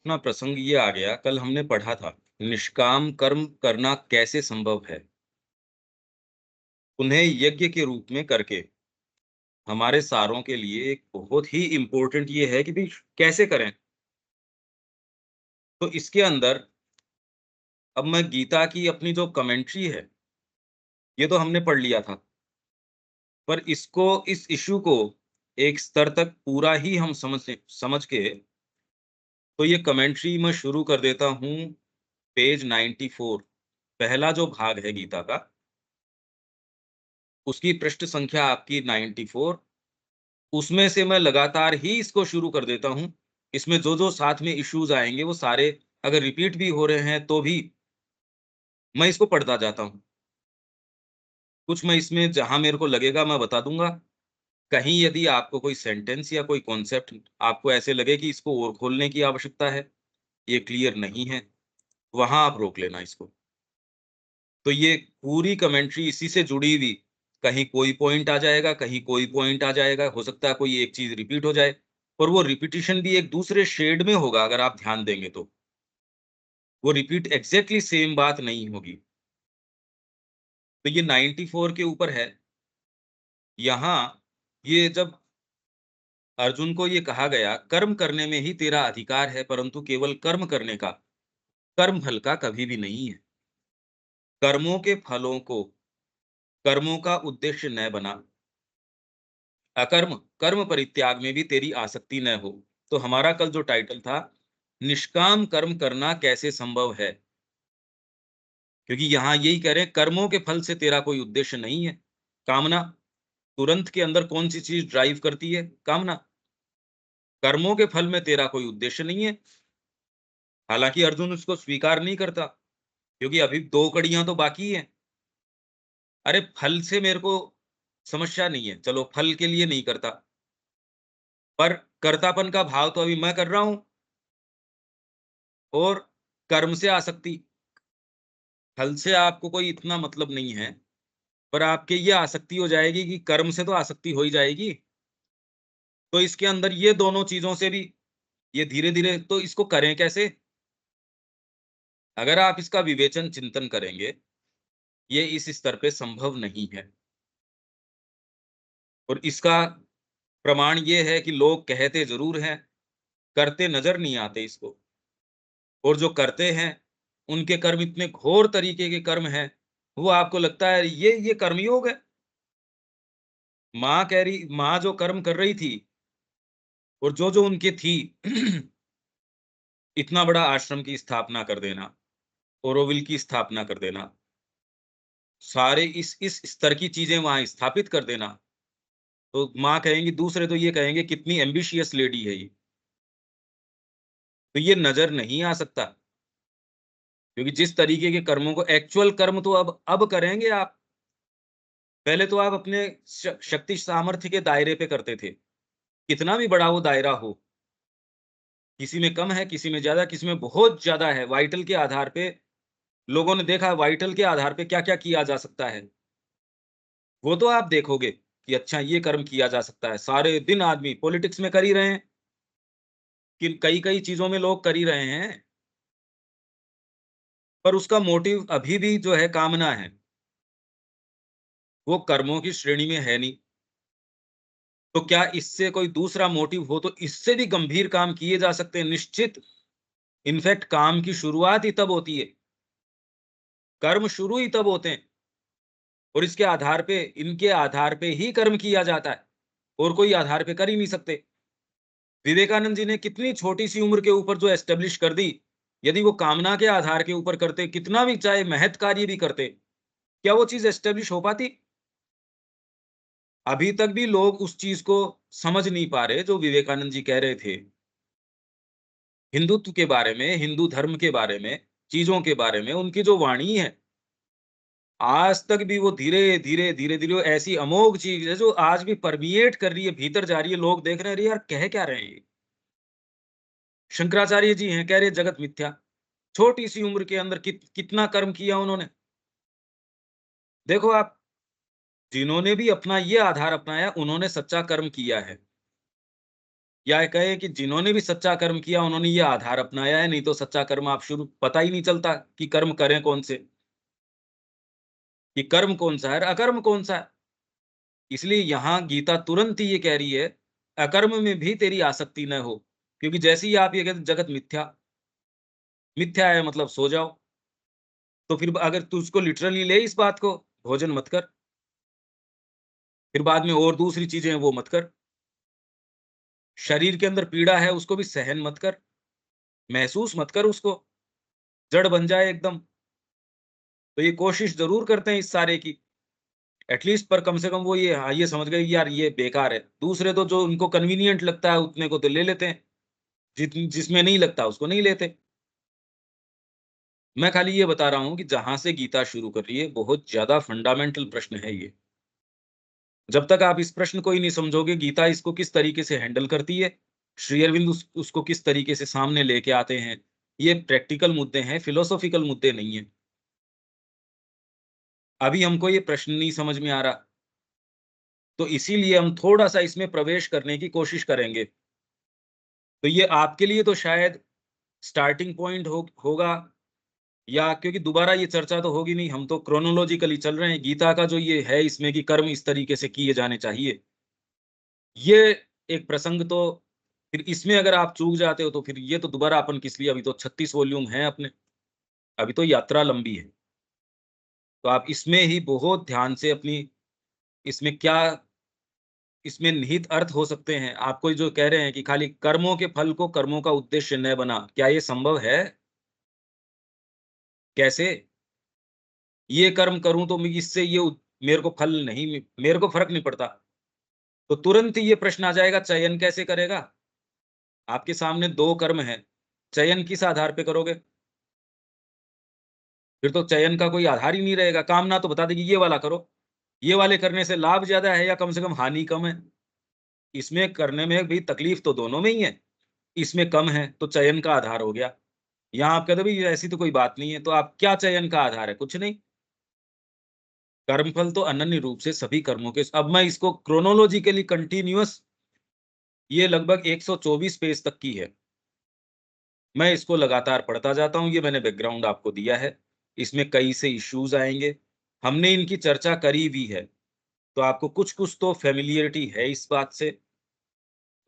अपना प्रसंग ये आ गया, कल हमने पढ़ा था, निष्काम कर्म करना कैसे संभव है? उन्हें यज्ञ के रूप में करके। हमारे सारों के लिए एक बहुत ही इम्पोर्टेंट ये है कि भई कैसे करें? तो इसके अंदर अब मैं गीता की अपनी जो कमेंट्री है, ये तो हमने पढ़ लिया था, पर इसको इस इश्यू को एक स्तर तक पूरा ही हम समझ के, तो ये कमेंट्री मैं शुरू कर देता हूँ पेज 94। पहला जो भाग है गीता का, उसकी पृष्ठ संख्या आपकी 94। उसमें से मैं लगातार ही इसको शुरू कर देता हूँ। इसमें जो-जो साथ में इश्यूज़ आएँगे वो सारे अगर रिपीट भी हो रहे हैं तो भी मैं इसको पढ़ता जाता हूँ। कुछ मैं इसमें जहाँ मेरे को लगेगा मैं बता दूँगा। कहीं यदि आपको कोई सेंटेंस या कोई कॉन्सेप्ट आपको ऐसे लगे कि इसको और खोलने की आवश्यकता है, ये क्लियर नहीं है, वहाँ आप रोक लेना इसको। तो ये पूरी कमेंट्री इसी से जुड़ी हुई, कहीं कोई पॉइंट आ जाएगा, कहीं कोई पॉइंट आ जाएगा, हो सकता है कोई एक चीज़ रिपीट हो जाए और वो रिपिटिशन भी एक दूसरे शेड में होगा अगर आप ध्यान देंगे तो। वो रिपीट एग्ज़ैक्टली सेम बात नहीं होगी। तो ये 94 के ऊपर है। यहाँ ये जब अर्जुन को ये कहा गया, कर्म करने में ही तेरा अधिकार है, परंतु केवल कर्म करने का, कर्म फल का कभी भी नहीं है। कर्मों के फलों को कर्मों का उद्देश्य न बना। अकर्म, कर्म परित्याग में भी तेरी आसक्ति न हो। तो हमारा कल जो टाइटल था, निष्काम कर्म करना कैसे संभव है? क्योंकि यहाँ यही कह रहे हैं, कर्मों के फल से तेरा कोई उद्देश्य नहीं है। कामना, तुरंत के अंदर कौन-सी चीज़ ड्राइव करती है? कामना। कर्मों के फल में तेरा कोई उद्देश्य नहीं है। हालाँकि अर्जुन उसको स्वीकार नहीं करता, क्योंकि अभी 2 कड़ियाँ तो बाकी हैं। अरे! फल से मेरे को समस्या नहीं है, चलो फल के लिए नहीं करता, पर कर्तापन का भाव तो अभी मैं कर रहा हूँ और कर्म से आसक्ति। फल से आपको कोई इतना मतलब नहीं है, पर आपके ये आसक्ति हो जाएगी कि कर्म से तो आसक्ति हो ही जाएगी। तो इसके अंदर ये दोनों चीज़ों से भी ये धीरे-धीरे तो इसको करें कैसे? अगर आप इसका विवेचन चिंतन करेंगे, ये इस स्तर पे संभव नहीं है और इसका प्रमाण ये है कि लोग कहते ज़रूर हैं, करते नज़र नहीं आते इसको और जो करते हैं, उनके कर्म इतने घोर तरीके के कर्म हैं, वो आपको लगता है ये कर्मयोग है। माँ जो कर्म कर रही थी और जो-जो उनकी थी इतना बड़ा आश्रम की स्थापना कर देना, ओरोविल की स्थापना कर देना, सारे इस स्तर की चीज़ें वहाँ स्थापित कर देना, तो माँ कहेंगी दूसरे तो ये कहेंगे कितनी एम्बिशियस लेडी है ये। तो ये नज़र नहीं आ सकता, क्योंकि जिस तरीके के कर्मों को एक्चुअल कर्म तो अब करेंगे आप। पहले तो आप अपने शक्ति सामर्थ्य के दायरे पे करते थे। कितना भी बड़ा वो दायरा हो, किसी में कम है, किसी में ज़्यादा, किसी में बहुत ज़्यादा है। वाइटल के आधार पे लोगों ने देखा वाइटल के आधार पे क्या-क्या किया जा सकता है। वो तो आप देखोगे कि अच्छा ये कर्म किया जा सकता है। सारे दिन आदमी पॉलिटिक्स में कर ही रहे हैं, कि कई-कई चीज़ों में लोग कर ही रहे हैं, पर उसका मोटिव अभी भी जो है कामना है, वो कर्मों की श्रेणी में है नहीं। तो क्या इससे कोई दूसरा मोटिव हो तो इससे भी गंभीर काम किए जा सकते हैं निश्चित। इनफैक्ट काम की शुरुआत ही तब होती है, कर्म शुरू ही तब होते हैं और इसके आधार पे इनके आधार पे ही कर्म किया जाता है और कोई आधार पे कर ही नहीं सकते। विवेकानंद जी ने कितनी छोटी-सी उम्र के ऊपर जो एस्टेब्लिश कर दी, यदि वो कामना के आधार के ऊपर करते, कितना भी चाहे महत् कार्य भी करते, क्या वो चीज़ एस्टेब्लिश हो पाती? अभी तक भी लोग उस चीज़ को समझ नहीं पा रहे जो विवेकानंद जी कह रहे थे। हिंदुत्व के बारे में, हिंदू धर्म के बारे में, चीज़ों के बारे में उनकी जो वाणी है, आज तक भी वो धीरे-धीरे, धीरे-धीरे वो ऐसी अमोघ चीज़ है जो आज भी परमिएट कर रही है, भीतर जा रही है, लोग देख रहे हैं, अरे यार कह क्या रहे हैं ये? शंकराचार्य जी हैं, कह रहे जगत मिथ्या। छोटी-सी उम्र के अंदर कितना कर्म किया उन्होंने। देखो आप, जिन्होंने भी अपना ये आधार अपनाया, उन्होंने सच्चा कर्म किया है। या कहे कि जिन्होंने भी सच्चा कर्म किया उन्होंने ये आधार अपनाया है, नहीं तो सच्चा कर्म आप शुरू पता ही नहीं चलता कि कर्म करें कौन से, कि कर्म कौन सा है और अकर्म कौन सा है। इसलिए यहाँ गीता तुरंत ही ये कह रही है, अकर्म में भी तेरी आसक्ति न हो, क्योंकि जैसे ही आप ये कहते जगत मिथ्या, मिथ्या है मतलब सो जाओ, तो फिर अगर तू उसको लिटरली ले इस बात को, भोजन मत कर, फिर बाद में और दूसरी चीज़ें हैं वो मत कर। शरीर के अंदर पीड़ा है उसको भी सहन मत कर, महसूस मत कर उसको, जड़ बन जाए एकदम। तो ये कोशिश ज़रूर करते हैं इस सारे की, एटलीस्ट पर कम से कम वो ये हाँ, ये समझ गए कि यार ये बेकार है। दूसरे तो जो उनको कन्वीनिएंट लगता है उतने को तो ले लेते हैं, जिसमें नहीं लगता उसको नहीं लेते। मैं खाली ये बता रहा हूँ कि जहाँ से गीता शुरू कर रही है, बहुत ज़्यादा फंडामेंटल प्रश्न है ये। जब तक आप इस प्रश्न को ही नहीं समझोगे, गीता इसको किस तरीके से हैंडल करती है, श्री अरविंद उसको किस तरीके से सामने लेके आते हैं, ये प्रैक्टिकल मुद्दे हैं, फिलोसॉफिकल मुद्दे नहीं हैं। अभी हमको ये प्रश्न नहीं समझ में आ रहा, तो इसीलिए हम थोड़ा-सा इसमें प्रवेश करने की कोशिश करेंगे। तो ये आपके लिए तो शायद स्टार्टिंग पॉइंट होगा, या क्योंकि दोबारा ये चर्चा तो होगी नहीं, हम तो क्रोनोलॉजिकली चल रहे हैं। गीता का जो ये है इसमें कि कर्म इस तरीके से किए जाने चाहिए, ये एक प्रसंग तो फिर इसमें अगर आप चूक जाते हो तो फिर ये तो दोबारा अपन किस लिए, अभी तो 36 वॉल्यूम हैं अपने, अभी तो यात्रा लंबी है। तो आप इसमें ही बहुत ध्यान से अपनी इसमें क्या इसमें निहित अर्थ हो सकते हैं। आपको जो कह रहे हैं कि खाली कर्मों के फल को कर्मों का उद्देश्य न बना, क्या ये संभव है? कैसे? ये कर्म करूँ तो मैं इससे मेरे को फल नहीं मेरे को फ़र्क नहीं पड़ता। तो तुरंत ही ये प्रश्न आ जाएगा, चयन कैसे करेगा? आपके सामने 2 कर्म हैं, चयन किस आधार पे करोगे? फिर तो चयन का कोई आधार ही नहीं रहेगा। कामना तो बता देगी ये वाला करो, ये वाले करने से लाभ ज़्यादा है या कम से कम हानि कम है। इसमें करने में भी तकलीफ तो दोनों में ही है, इसमें कम है तो चयन का आधार हो गया। यहाँ आप कहते हो भई ऐसी तो कोई बात नहीं है, तो आप क्या चयन का आधार है? कुछ नहीं। कर्मफल तो अनन्य रूप से सभी कर्मों के अब मैं इसको क्रोनोलॉजिकली कंटीन्यूअस, ये लगभग 124 पेज तक की है। मैं इसको लगातार पढ़ता जाता हूँ, ये मैंने बैकग्राउंड आपको दिया है। इसमें कई से इश्यूज़ आएँगे, हमने इनकी चर्चा करी भी है, तो आपको कुछ-कुछ तो फ़ैमिलियरिटी है इस बात से,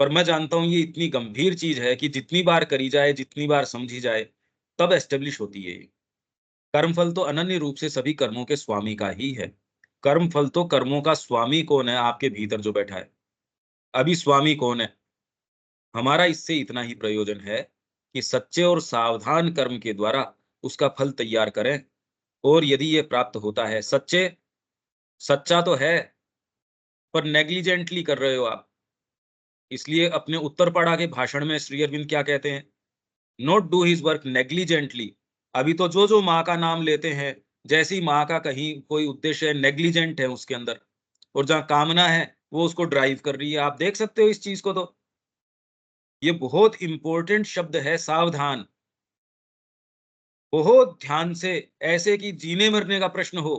पर मैं जानता हूँ ये इतनी गंभीर चीज़ है कि जितनी बार करी जाए, जितनी बार समझी जाए, तब एस्टेब्लिश होती है ये। कर्मफल तो अनन्य रूप से सभी कर्मों के स्वामी का ही है। कर्मफल तो कर्मों का स्वामी कौन है? आपके भीतर जो बैठा है। अभी स्वामी कौन है? हमारा इससे इतना ही प्रयोजन है कि सच्चे और सावधान कर्म के द्वारा उसका फल तैयार करें, और यदि ये प्राप्त होता है, सच्चा तो है, पर नेग्लिजेंटली कर रहे हो आप। इसलिए अपने उत्तरपाड़ा के भाषण में श्री अरविंद क्या कहते हैं? Not do his work negligently. अभी तो जो माँ का नाम लेते हैं, जैसे ही माँ का कहीं कोई उद्देश्य है, नेग्लिजेंट है उसके अंदर, और जहाँ कामना है वो उसको ड्राइव कर रही है। आप देख सकते हो इस चीज को। तो ये बहुत इंपॉर्टेंट शब्द है, सावधान। बहुत ध्यान से, ऐसे कि जीने मरने का प्रश्न हो,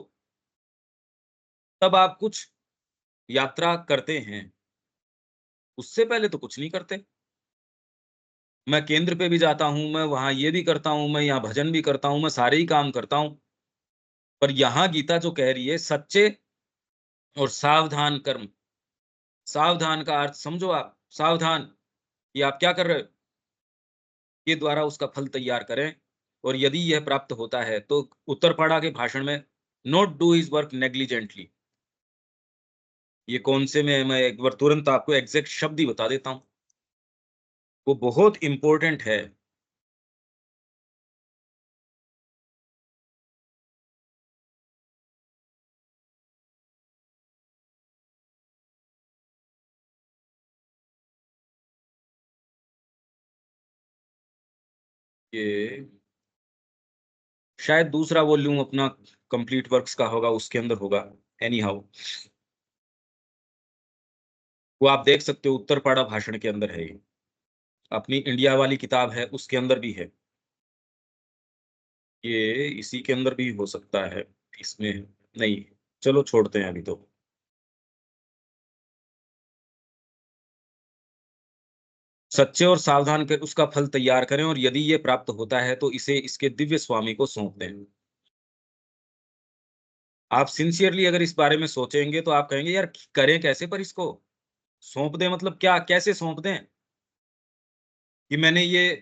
तब आप कुछ यात्रा करते हैं। उससे पहले तो कुछ नहीं करते। मैं केंद्र पे भी जाता हूँ, मैं वहाँ ये भी करता हूँ, मैं यहाँ भजन भी करता हूँ, मैं सारे ही काम करता हूँ। पर यहाँ गीता जो कह रही है, सच्चे और सावधान कर्म। सावधान का अर्थ समझो आप, सावधान, कि आप क्या कर रहे हो? के द्वारा उसका फल तैयार करें, और यदि यह प्राप्त होता है, तो उत्तरपाड़ा के भाषण में not do his work negligently. ये कौन से में मैं एक बार तुरंत आपको एग्ज़ैक्ट शब्द ही बता देता हूँ। वो बहुत इम्पोर्टेंट है। ये शायद दूसरा वॉल्यूम अपना कंप्लीट वर्क्स का होगा, उसके अंदर होगा। एनी हाउ, वो आप देख सकते हो, उत्तरपाड़ा भाषण के अंदर है ये। अपनी इंडिया वाली किताब है, उसके अंदर भी है। ये इसी के अंदर भी हो सकता है, इसमें नहीं। चलो छोड़ते हैं अभी तो। सच्चे और सावधान कर उसका फल तैयार करें और यदि ये प्राप्त होता है तो इसे इसके दिव्य स्वामी को सौंप दें। आप सिंसियरली अगर इस बारे में सोचेंगे तो आप कहेंगे यार करें कैसे पर इसको? सौंप दें मतलब क्या? कैसे सौंप दें? कि मैंने ये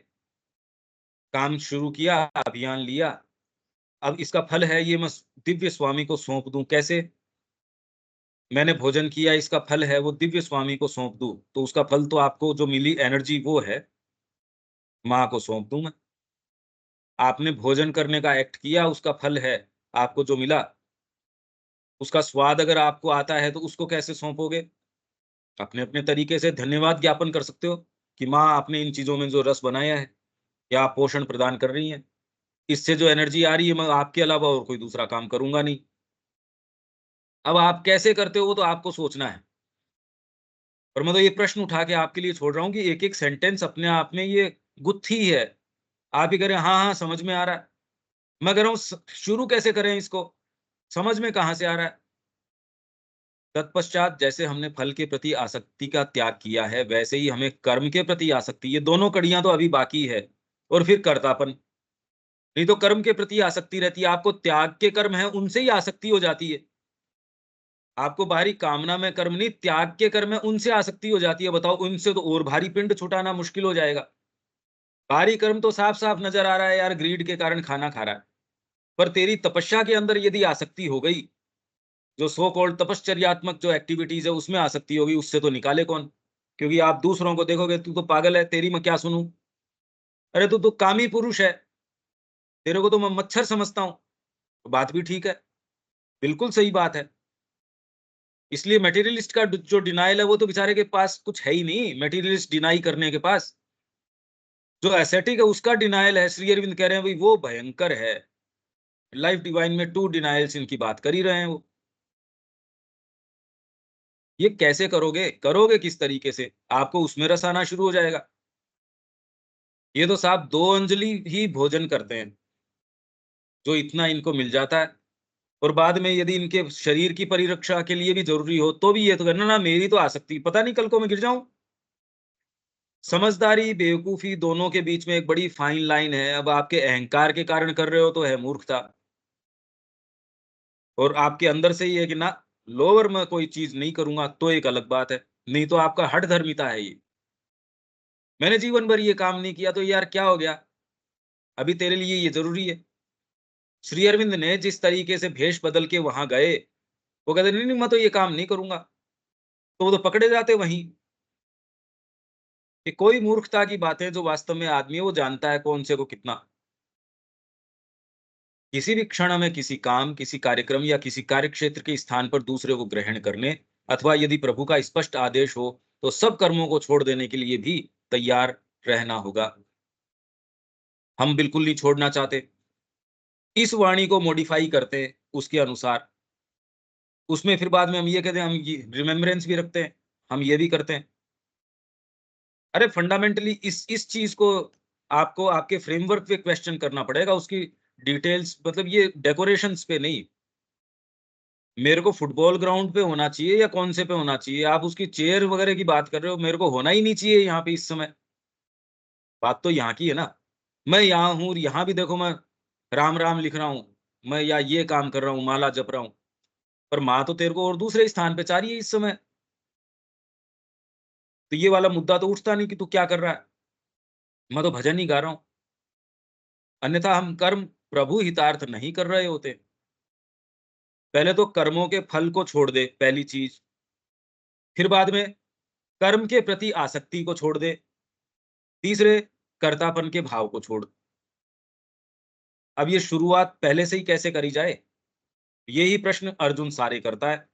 काम शुरू किया, अभियान लिया, अब इसका फल है ये मैं दिव्य स्वामी को सौंप दूँ, कैसे? मैंने भोजन किया, इसका फल है वो दिव्य स्वामी को सौंप दूँ, तो उसका फल तो आपको जो मिली एनर्जी वो है, माँ को सौंप दूँ मैं। आपने भोजन करने का एक्ट किया, उसका फल है, आपको जो मिला, उसका स्वाद अगर आपको आता है, तो उसको कैसे सौंपोगे? अपने-अपने तरीके से धन्यवाद ज्ञापन कर सकते हो कि माँ आपने इन चीज़ों में जो रस बनाया है या आप पोषण प्रदान कर रही हैं, इससे जो एनर्जी आ रही है, मैं आपके अलावा और कोई दूसरा काम करूँगा नहीं। अब आप कैसे करते हो, वो तो आपको सोचना है। और मैं तो ये प्रश्न उठा के आपके लिए छोड़ रहा हूँ कि एक-एक सेंटेंस अपने आप में ये गुत्थी है। आप ही कह रहे हैं, हाँ, हाँ, समझ में आ रहा है। मैं कह रहा हूँ शुरू कैसे करें इसको? समझ में कहाँ से आ रहा है? तत्पश्चात जैसे हमने फल के प्रति आसक्ति का त्याग किया है, वैसे ही हमें कर्म के प्रति आसक्ति, ये दोनों कड़ियाँ तो अभी बाकी है और फिर कर्तापन। नहीं तो कर्म के प्रति आसक्ति रहती है, आपको त्याग के कर्म हैं, उनसे ही आसक्ति हो जाती है। आपको बाहरी कामना में कर्म नहीं, त्याग के कर्म है, उनसे आसक्ति हो जाती है। बताओ, उनसे तो और भारी पिंड छुटाना मुश्किल हो जाएगा। बाहरी कर्म तो साफ-साफ नज़र आ रहा है यार, ग्रीड के कारण खाना खा रहा है। पर तेरी तपस्या के अंदर यदि आसक्ति हो गई, जो सो कॉल्ड तपश्चर्यात्मक जो एक्टिविटीज़ है, उसमें आसक्ति होगी, उससे तो निकाले कौन? क्योंकि आप दूसरों को देखोगे, "तू तो पागल है, तेरी मैं क्या सुनूँ? अरे! तू तो कामी पुरुष है, तेरे को तो मैं मच्छर समझता हूँ।" तो बात भी ठीक है, बिल्कुल सही बात है। इसलिए मटेरियलिस्ट का ड जो डिनायल है, वो तो बेचारे के पास कुछ है ही नहीं, मटेरियलिस्ट डिनाई करने के पास। जो एस्थेटिक है, उसका डिनायल है, श्री अरविंद कह रहे हैं, भई वो भयंकर है। लाइफ डिवाइन में 2 डिनायल्स इनकी बात कर ही रहे हैं वो। ये कैसे करोगे? करोगे किस तरीके से? आपको उसमें रस आना शुरू हो जाएगा। ये तो साहब 2 अंजलि ही भोजन करते हैं, जो इतना इनको मिल जाता है और बाद में यदि इनके शरीर की परिरक्षा के लिए भी ज़रूरी हो, तो भी ये तो ना, ना मेरी तो आसक्ति, पता नहीं कल को मैं गिर जाऊँ। समझदारी, बेवकूफ़ी दोनों के बीच में एक बड़ी फाइन लाइन है। अब आपके अहंकार के कारण कर रहे हो तो है मूर्खता और आपके अंदर से ही है कि ना, लोअर मैं कोई चीज़ नहीं करूँगा, तो एक अलग बात है। नहीं तो आपका हठधर्मिता है ये। मैंने जीवन भर ये काम नहीं किया तो यार क्या हो गया? अभी तेरे लिए ये ज़रूरी है। श्री अरविंद ने जिस तरीके से भेष बदल के वहाँ गए, वो कहते नहीं, नहीं मैं तो ये काम नहीं करूँगा। तो वो तो पकड़े जाते वहीं। कि कोई मूर्खता की बातें जो वास्तव में आदमी है वो जानता है कौन से को कितना। किसी भी क्षण हमें किसी काम, किसी कार्यक्रम या किसी कार्यक्षेत्र के स्थान पर दूसरे को ग्रहण करने अथवा यदि प्रभु का स्पष्ट आदेश हो, तो सब कर्मों को छोड़ देने के लिए भी तैयार रहना होगा। हम बिल्कुल नहीं छोड़ना चाहते। इस वाणी को मॉडिफाई करते हैं उसके अनुसार। उसमें फिर बाद में हम ये कहते हैं, हम ये रिमेम्बरेंस भी रखते हैं, हम ये भी करते हैं। अरे फंडामेंटली इस चीज़ को आपको आपके फ्रेमवर्क पे क्वेश्चन करना पड़ेगा, उसकी डिटेल्स मतलब ये डेकोरेशंस पे नहीं। मेरे को फुटबॉल ग्राउंड पे होना चाहिए या कौन से पे होना चाहिए? आप उसकी चेयर वगैरह की बात कर रहे हो, मेरे को होना ही नहीं चाहिए यहाँ पे इस समय। बात तो यहाँ की है ना। मैं यहाँ हूँ और यहाँ भी देखो मैं राम, राम लिख रहा हूँ। मैं या ये काम कर रहा हूँ, माला जप रहा हूँ। पर माँ तो तेरे को और दूसरे स्थान पे चाह रही है इस समय। तो ये वाला मुद्दा तो उठता नहीं कि तू क्या कर रहा है? मैं तो भजन ही गा रहा हूँ। अन्यथा हम कर्म प्रभु हितार्थ नहीं कर रहे होते। पहले तो कर्मों के फल को छोड़ दे, पहली चीज़। फिर बाद में कर्म के प्रति आसक्ति को छोड़ दे। तीसरे कर्तापन के भाव को छोड़। अब ये शुरुआत पहले से ही कैसे करी जाए? यही प्रश्न अर्जुन सारे करता है।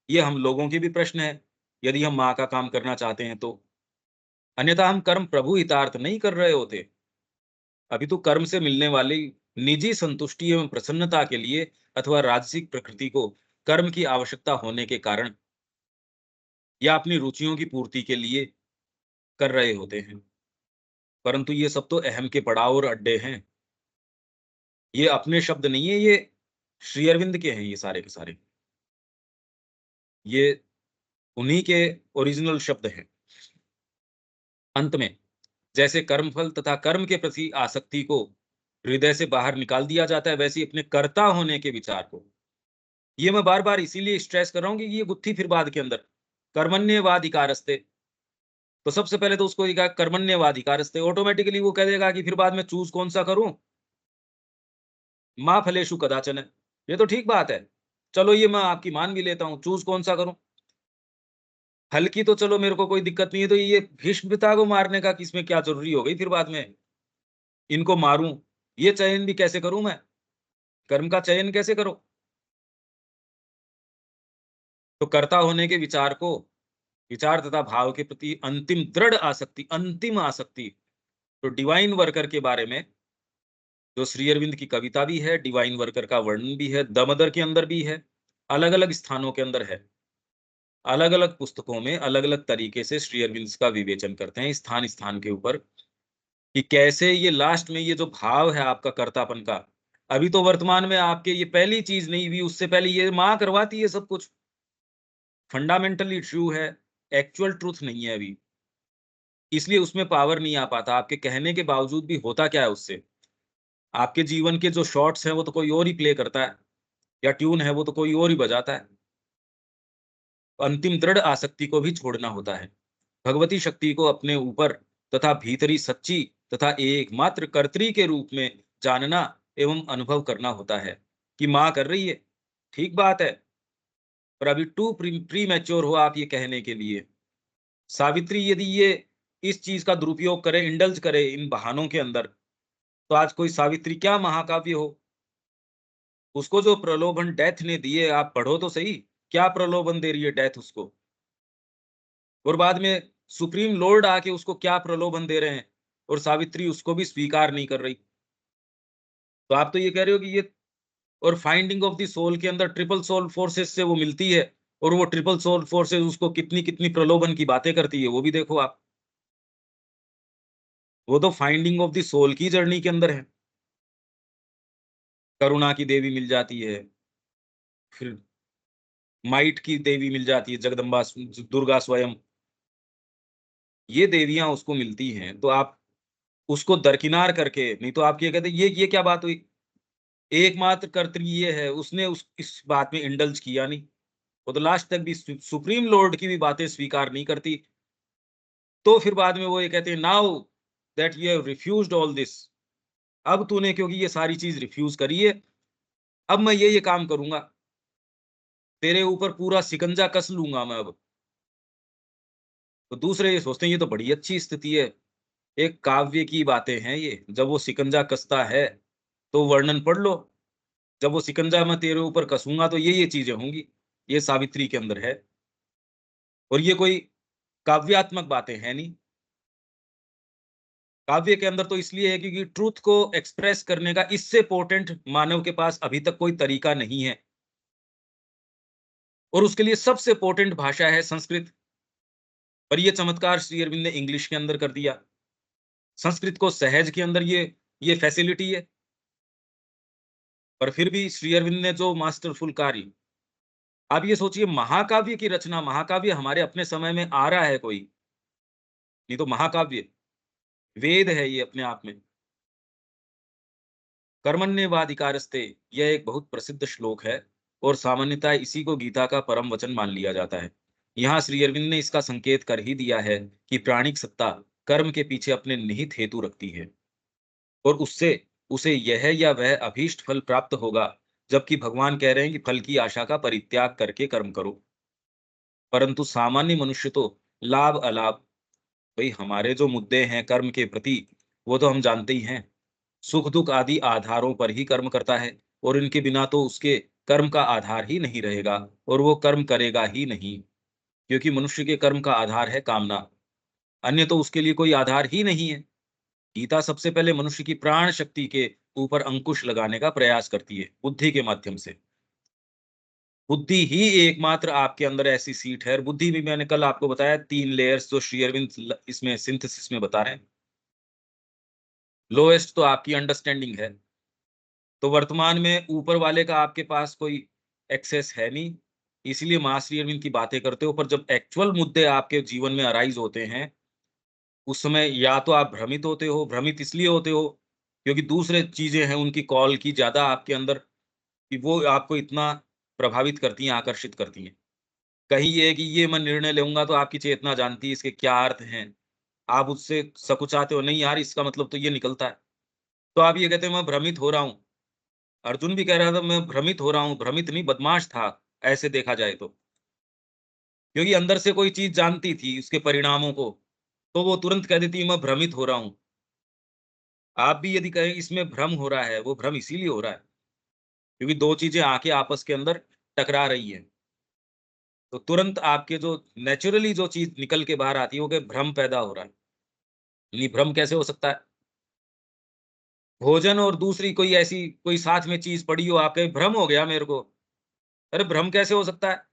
ये हम लोगों के भी प्रश्न है, यदि हम माँ का काम करना चाहते हैं तो। अन्यथा हम कर्म प्रभु हितार्थ नहीं कर रहे होते। अभी तो कर्म से मिलने वाली निजी संतुष्टि एवं प्रसन्नता के लिए अथवा राजसिक प्रकृति को कर्म की आवश्यकता होने के कारण या अपनी रुचियों की पूर्ति के लिए कर रहे होते हैं। परंतु ये सब तो अहम के पड़ाव और अड्डे हैं। ये अपने शब्द नहीं है, ये श्री अरविंद के हैं ये सारे के सारे। ये उन्हीं के ओरिजिनल शब्द हैं। अंत में जैसे कर्मफल तथा कर्म के प्रति आसक्ति को हृदय से बाहर निकाल दिया जाता है, वैसे ही अपने कर्ता होने के विचार को, ये मैं बार-बार इसीलिए स्ट्रेस कर रहा हूँ कि ये गुत्थी फिर बाद के अंदर कर्मण्येवाधिकारस्ते, तो सबसे पहले तो उसको ये कहा कर्मण्येवाधिकारस्ते, ऑटोमेटिकली वो कह देगा कि फिर बाद में चूज़ कौन-सा करूँ? मा फलेषु कदाचन। ये तो ठीक बात है। चलो ये मैं आपकी मान भी लेता हूँ, चूज़ कौन-सा करूँ? फल की तो चलो मेरे को कोई दिक्कत नहीं है, तो ये भीष्म पिता को मारने का किसमें क्या ज़रूरी हो गई फिर बाद में? इनको मारूँ, ये चयन भी कैसे करूँ मैं? कर्म का चयन कैसे करूँ? तो कर्ता होने के विचार को, विचार तथा भाव के प्रति अंतिम आसक्ति, तो डिवाइन वर्कर के बारे में जो श्री अरविंद की कविता भी है, डिवाइन वर्कर का वर्णन भी है, दमोदर के अंदर भी है, अलग-अलग स्थानों के अंदर है। अलग-अलग पुस्तकों में अलग-अलग तरीके से श्री अरविंद का विवेचन करते हैं स्थान-स्थान के ऊपर, कि कैसे ये लास्ट में ये जो भाव है आपका कर्तापन का, अभी तो वर्तमान में आपके ये पहली चीज़ नहीं हुई, उससे पहले ये माँ करवाती है सब कुछ। फंडामेंटल इश्यू है, एक्चुअल ट्रुथ नहीं है अभी। इसलिए उसमें पावर नहीं आ पाता। आपके कहने के बावजूद भी होता क्या है उससे? आपके जीवन के जो शॉट्स हैं, वो तो कोई और ही प्ले करता है, या ट्यून है, वो तो कोई और ही बजाता है। अंतिम दृढ़ आसक्ति को भी छोड़ना होता है। भगवती शक्ति को अपने ऊपर तथा भीतरी सच्ची तथा एकमात्र कर्त्री के रूप में जानना एवं अनुभव करना होता है कि माँ कर रही है, ठीक बात है, पर अभी टू प्रीमैच्योर हो आप ये कहने के लिए। सावित्री यदि ये इस चीज़ का दुरुपयोग करे, इंडल्ज करे इन बहानों के अंदर, तो आज कोई सावित्री क्या महाकाव्य हो। उसको जो प्रलोभन डेथ ने दिए, आप पढ़ो तो सही, क्या प्रलोभन दे रही है डेथ उसको। और बाद में सुप्रीम लॉर्ड आके उसको क्या प्रलोभन दे रहे हैं, और सावित्री उसको भी स्वीकार नहीं कर रही। तो आप तो ये कह रहे हो कि ये, और फाइंडिंग ऑफ द सोल के अंदर ट्रिपल सोल फोर्सेस से वो मिलती है, और वो ट्रिपल सोल फोर्सेस उसको कितनी-कितनी प्रलोभन की बातें करती है, वो भी देखो आप। वो तो फाइंडिंग ऑफ द सोल की जर्नी के अंदर है। करुणा की देवी मिल जाती है, फिर माइट की देवी मिल जाती है, जगदम्बा दुर्गा स्वयं, ये देवियाँ उसको मिलती हैं, तो आप उसको दरकिनार करके, नहीं तो आप ये कहते ये क्या बात हुई? एकमात्र कर्तृ ये है, उसने उस इस बात में इंडल्ज किया नहीं। वो तो लास्ट तक भी सुप्रीम लॉर्ड की भी बातें स्वीकार नहीं करती। तो फिर बाद में वो ये कहते हैं, now that you have refused all this, अब तूने क्योंकि ये सारी चीज़ रिफ्यूज़ करी है, अब मैं ये काम करूँगा। तेरे ऊपर पूरा शिकंजा कस लूँगा मैं अब। तो दूसरे ये सोचते हैं ये तो बड़ी अच्छी स्थिति है। एक काव्य की बातें हैं ये, जब वो शिकंजा कसता है, तो वर्णन पढ़ लो। जब वो शिकंजा मैं तेरे ऊपर कसूँगा तो ये चीज़ें होंगी। ये सावित्री के अंदर है, और ये कोई काव्यात्मक बातें हैं नहीं। काव्य के अंदर तो इसलिए है क्योंकि ट्रुथ को एक्सप्रेस करने का इससे पोटेंट मानव के पास अभी तक कोई तरीका नहीं है, और उसके लिए सबसे पोटेंट भाषा है संस्कृत। पर ये चमत्कार श्री अरविंद ने इंग्लिश के अंदर कर दिया। संस्कृत को सहज के अंदर ये फैसिलिटी है, पर फिर भी श्री अरविंद ने जो मास्टरफुल कार्य, आप ये सोचिए महाकाव्य की रचना, महाकाव्य हमारे अपने समय में आ रहा है कोई, नहीं तो महाकाव्य वेद है ये अपने आप में। कर्मण्येवाधिकारस्ते, यह एक बहुत प्रसिद्ध श्लोक है, और सामान्यतः इसी को गीता का परम वचन मान लिया जाता है। यहाँ श्री अरविंद ने इसका संकेत कर ही दिया है कि प्राणिक सत्ता कर्म के पीछे अपने निहित हेतु रखती है, और उससे उसे यह या वह अभीष्ट फल प्राप्त होगा, जबकि भगवान कह रहे हैं कि फल की आशा का परित्याग करके कर्म करो। परंतु सामान्य मनुष्य तो लाभ अलाभ, भाई हमारे जो मुद्दे हैं कर्म के प्रति, वो तो हम जानते ही हैं। सुख दुख आदि आधारों पर ही कर्म करता है, और इनके बिना तो उसके कर्म का आधार ही नहीं रहेगा, और वो कर्म करेगा ही नहीं, क्योंकि मनुष्य के कर्म का आधार है कामना, अन्य तो उसके लिए कोई आधार ही नहीं है। गीता सबसे पहले मनुष्य की प्राण शक्ति के ऊपर अंकुश लगाने का प्रयास करती है बुद्धि के माध्यम से। बुद्धि ही एकमात्र आपके अंदर ऐसी सीट है, और बुद्धि भी मैंने कल आपको बताया 3 लेयर्स जो श्री अरविंद इसमें सिंथेसिस में बता रहे हैं। लोएस्ट तो आपकी अंडरस्टैंडिंग है। तो वर्तमान में ऊपर वाले का आपके पास कोई एक्सेस है नहीं, इसीलिए माँ श्री अरविंद की बातें करते हो, पर जब एक्चुअल मुद्दे आपके जीवन में अराइज होते हैं, उस समय या तो आप भ्रमित होते हो, भ्रमित इसलिए होते हो क्योंकि दूसरे चीज़ें हैं उनकी कॉल की ज़्यादा आपके अंदर कि वो आपको इतना प्रभावित करती हैं, आकर्षित करती हैं। कहीं ये है कि ये मैं निर्णय लूँगा तो आपकी चेतना जानती है इसके क्या अर्थ हैं। आप उससे सकुचाते हो, नहीं यार इसका मतलब तो ये निकलता है। तो आप ये कहते हो मैं भ्रमित हो रहा हूँ। अर्जुन भी कह रहा था मैं भ्रमित हो रहा हूँ, भ्रमित नहीं बदमाश था, ऐसे देखा जाए तो। क्योंकि अंदर से कोई चीज़ जानती थी उसके परिणामों को, तो वो तुरंत कह देती मैं भ्रमित हो रहा हूँ। आप भी यदि कहें इसमें भ्रम हो रहा है, वो भ्रम इसीलिए हो रहा है, क्योंकि 2 चीज़ें आके आपस के अंदर टकरा रही हैं। तो तुरंत आपके जो नेचुरली जो चीज़ निकल के बाहर आती है, वो कि भ्रम पैदा हो रहा है। नहीं भ्रम कैसे हो सकता है? भोजन और दूसरी कोई ऐसी कोई साथ में चीज़ पड़ी हो, आप कहें भ्रम हो गया मेरे को। अरे भ्रम कैसे हो सकता है?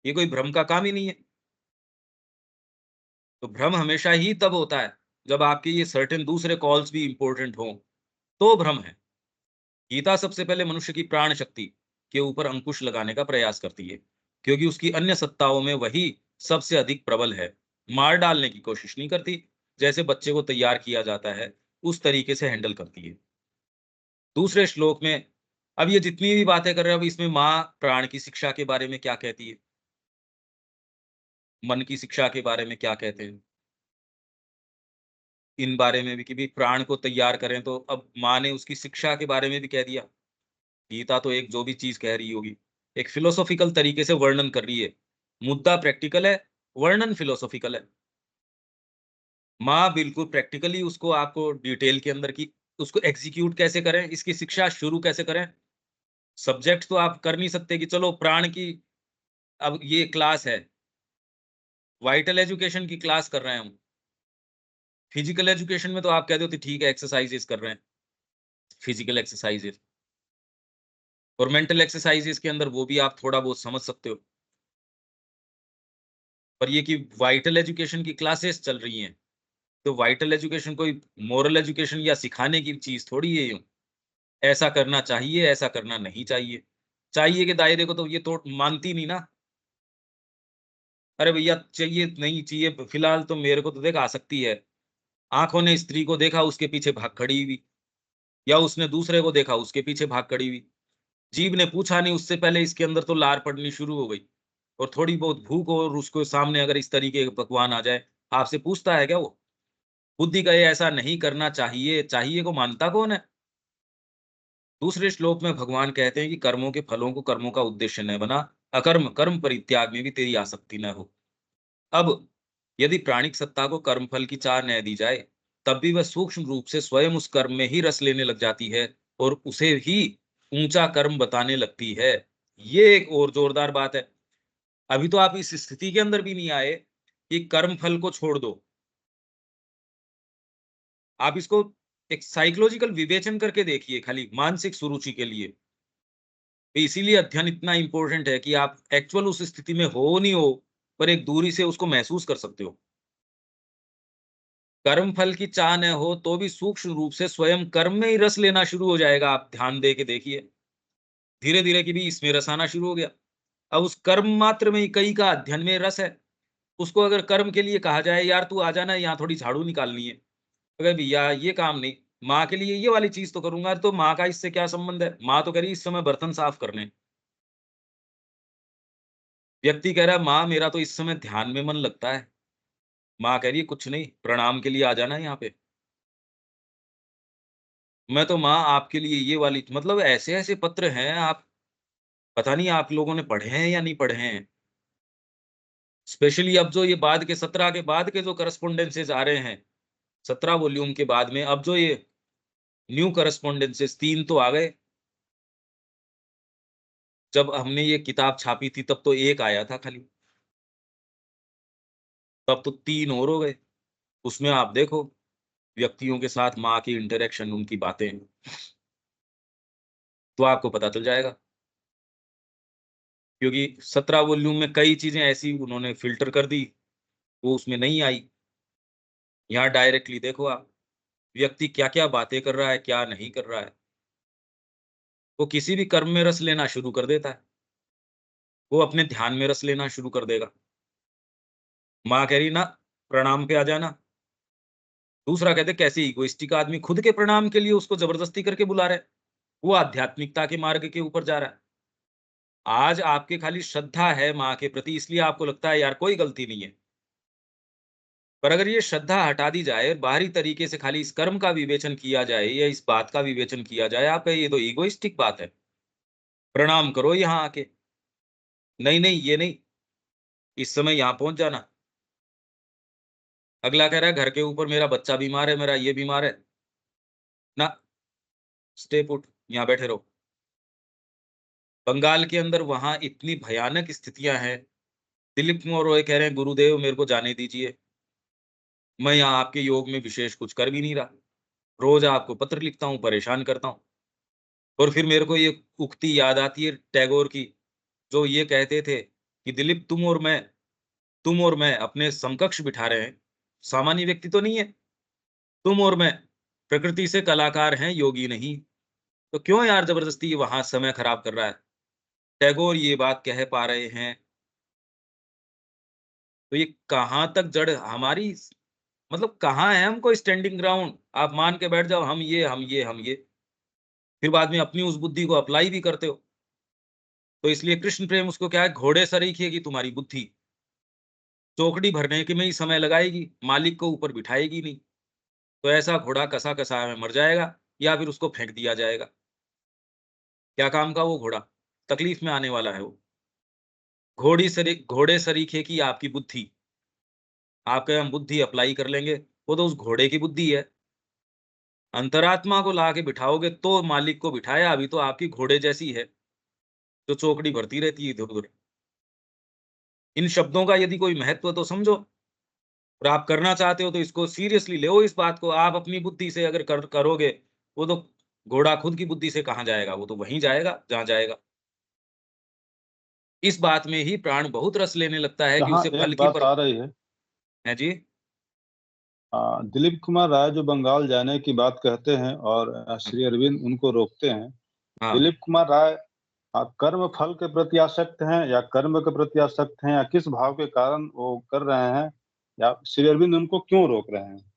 ये कोई भ्रम का काम ही नहीं है। तो भ्रम हमेशा ही तब होता है, जब आपके ये सर्टेन दूसरे कॉल्स भी इम्पोर्टेंट हों, तो भ्रम है। गीता सबसे पहले मनुष्य की प्राण शक्ति के ऊपर अंकुश लगाने का प्रयास करती है, क्योंकि उसकी अन्य सत्ताओं में वही सबसे अधिक प्रबल है। मार डालने की कोशिश नहीं करती, जैसे बच्चे को तैयार किया जाता है, उस तरीके से हैंडल करती है। दूसरे श्लोक में अब ये जितनी भी बातें कर रहे हैं, अब इसमें माँ प्राण की शिक्षा के बारे में क्या कहती है? मन की शिक्षा के बारे में क्या कहते हैं? इन बारे में भी कि भई प्राण को तैयार करें, तो अब माँ ने उसकी शिक्षा के बारे में भी कह दिया। गीता तो एक जो भी चीज़ कह रही होगी, एक फिलोसॉफिकल तरीके से वर्णन कर रही है। मुद्दा प्रैक्टिकल है, वर्णन फिलोसॉफिकल है। माँ बिल्कुल प्रैक्टिकली उसको आपको डिटेल के अंदर की उसको एग्ज़ीक्यूट कैसे करें, इसकी शिक्षा शुरू कैसे करें? सब्जेक्ट तो आप कर नहीं सकते कि चलो प्राण की अब ये क्लास है, वाइटल एजुकेशन की क्लास कर रहे हैं हम। फिजिकल एजुकेशन में तो आप कह दो कि ठीक है एक्सरसाइज़ेज़ कर रहे हैं, फिजिकल एक्सरसाइज़ेज़ और मेंटल एक्सरसाइज़ेज़ के अंदर वो भी आप थोड़ा बहुत समझ सकते हो। पर ये कि वाइटल एजुकेशन की क्लासेस चल रही हैं, तो वाइटल एजुकेशन कोई मोरल एजुकेशन या सिखाने की चीज़ थोड़ी है यूँ। ऐसा करना चाहिए, ऐसा करना नहीं चाहिए। चाहिए के दायरे को तो ये तो मानती नहीं ना। अरे भैया चाहिए, नहीं चाहिए, फिलहाल तो मेरे को तो देख आसक्ति है। आँखों ने स्त्री को देखा, उसके पीछे भाग खड़ी हुई या उसने दूसरे को देखा, उसके पीछे भाग खड़ी हुई। जीभ ने पूछा नहीं, उससे पहले इसके अंदर तो लार पड़नी शुरू हो गई और थोड़ी बहुत भूख हो और उसको सामने अगर इस तरीके के पकवान आ जाए, आपसे पूछता है क्या वो? बुद्धि कहे ऐसा नहीं करना चाहिए, चाहिए को मानता कौन है? दूसरे श्लोक में भगवान कहते हैं कि कर्मों के फलों को कर्मों का उद्देश्य न बना, अकर्म कर्म परित्याग में भी तेरी आसक्ति न हो। अब यदि प्राणिक सत्ता को कर्मफल की चाह न दी जाए, तब भी वह सूक्ष्म रूप से स्वयं उस कर्म में ही रस लेने लग जाती है और उसे ही ऊंचा कर्म बताने लगती है। ये एक और जोरदार बात है। अभी तो आप इस स्थिति के अंदर भी नहीं आए कि कर्म फल को छोड़ दो। आप इसको एक साइकोलॉजिकल विवेचन करके देखिए खाली मानसिक सुरुचि के लिए। इसीलिए अध्ययन इतना इम्पोर्टेंट है कि आप एक्चुअल उस स्थिति में हो नहीं हो, पर एक दूरी से उसको महसूस कर सकते हो। कर्म फल की चाह न हो तो भी सूक्ष्म रूप से स्वयं कर्म में ही रस लेना शुरू हो जाएगा, आप ध्यान दे के देखिए। धीरे-धीरे कि भी इसमें रस आना शुरू हो गया। अब उस कर्म मात्र में ही कई का अध्ययन में रस है। उसको अगर कर्म के लिए कहा जाए, यार तू आ जाना यहाँ थोड़ी झाड़ू निकालनी है। तो कहे भैया ये काम नहीं, माँ के लिए ये वाली चीज़ तो करूँगा, तो माँ का इससे क्या संबंध है? माँ तो कह रही है इस समय बर्तन साफ करने हैं। व्यक्ति कह रहा है माँ मेरा तो इस समय ध्यान में मन लगता है। माँ कह रही है कुछ नहीं, प्रणाम के लिए आ जाना यहाँ पे। मैं तो माँ आपके लिए ये वाली मतलब ऐसे-ऐसे पत्र हैं, आप पता नहीं आप लोगों ने पढ़े हैं या नहीं पढ़े हैं। स्पेशली अब जो ये बाद के 17 के बाद के जो करस्पॉन्डेंसेस आ रहे हैं, 17 वॉल्यूम के बाद में अब जो ये न्यू करस्पॉन्डेंसेस 3 तो आ गए। जब हमने ये किताब छापी थी तब तो 1 आया था खाली, तब तो 3 और हो गए। उसमें आप देखो व्यक्तियों के साथ माँ की इंटरैक्शन, उनकी बातें, तो आपको पता चल जाएगा। क्योंकि 17 वॉल्यूम में कई चीज़ें ऐसी उन्होंने फ़िल्टर कर दी, वो उसमें नहीं आई। यहाँ डायरेक्टली देखो आप, व्यक्ति क्या-क्या बातें कर रहा है, क्या नहीं कर रहा है। वो किसी भी कर्म में रस लेना शुरू कर देता है। वो अपने ध्यान में रस लेना शुरू कर देगा। माँ कह रही ना, प्रणाम पे आ जाना। दूसरा कहते कैसे इगोइस्टिक आदमी खुद के प्रणाम के लिए उसको जबरदस्ती करके बुला रहा है। वो आध्यात्मिकता के मार्ग के ऊपर जा रहा है। आज आपके खाली श्रद्धा है माँ के प्रति इसलिए आपको लगता है यार कोई गलती नहीं है। पर अगर ये श्रद्धा हटा दी जाए और बाहरी तरीके से खाली इस कर्म का विवेचन किया जाए या इस बात का विवेचन किया जाए, आप कहे ये तो इगोइस्टिक बात है। प्रणाम करो यहाँ आके। नहीं, नहीं, ये नहीं, इस समय यहाँ पहुँच जाना। अगला कह रहा है घर के ऊपर मेरा बच्चा बीमार है, मेरा ये बीमार है। ना, स्टे पुट, यहाँ बैठे रहो। बंगाल के अंदर वहाँ इतनी भयानक स्थितियाँ हैं। दिलीप कुमार रॉय कह रहे हैं गुरुदेव मेरे को जाने दीजिए। मैं यहाँ आपके योग में विशेष कुछ कर भी नहीं रहा। रोज़ आपको पत्र लिखता हूँ, परेशान करता हूँ। और फिर मेरे को ये उक्ति याद आती है टैगोर की, जो ये कहते थे कि दिलीप तुम और मैं अपने समकक्ष बिठा रहे हैं। सामान्य व्यक्ति तो नहीं है। तुम और मैं प्रकृति से कलाकार हैं, योगी नहीं। तो क्यों यार ज़बरदस्ती वहाँ समय खराब कर रहा है? टैगोर ये बात कह पा रहे हैं, तो ये कहाँ तक जड़ हमारी मतलब कहाँ है हमको स्टैंडिंग ग्राउंड? आप मान के बैठ जाओ हम ये, हम ये, हम ये, फिर बाद में अपनी उस बुद्धि को अप्लाई भी करते हो। तो इसलिए कृष्ण प्रेम उसको क्या है, घोड़े सरीखे की तुम्हारी बुद्धि, चौकड़ी भरने के में ही समय लगाएगी, मालिक को ऊपर बिठाएगी नहीं। तो ऐसा घोड़ा कसा-कसा में मर जाएगा या फिर उसको फेंक दिया जाएगा। क्या काम का वो घोड़ा? तकलीफ में आने वाला है वो। घोड़े सरीखे की आपकी बुद्धि, आप कहें हम बुद्धि अप्लाई कर लेंगे, वो तो उस घोड़े की बुद्धि है। अंतरात्मा को ला के बिठाओगे तो मालिक को बिठाया, अभी तो आपकी घोड़े जैसी है, जो चौकड़ी भरती रहती है इधर-उधर। इन शब्दों का यदि कोई महत्व तो समझो और आप करना चाहते हो तो इसको सीरियसली लो इस बात को। आप अपनी बुद्धि से अगर करोगे, वो तो घोड़ा खुद की बुद्धि से कहाँ जाएगा, वो तो वहीं जाएगा जहाँ जाएगा। इस बात में ही प्राण बहुत रस लेने लगता है कि यहाँ उसे फल एक की बात आ रही है। है जी? दिलीप कुमार राय जो बंगाल जाने की बात कहते हैं और श्री अरविंद उनको रोकते हैं। हाँ। दिलीप कुमार राय कर्म फल के प्रति आसक्त हैं या कर्म के प्रति आसक्त हैं या किस भाव के कारण वो कर रहे हैं या श्री अरविंद उनको क्यों रोक रहे हैं?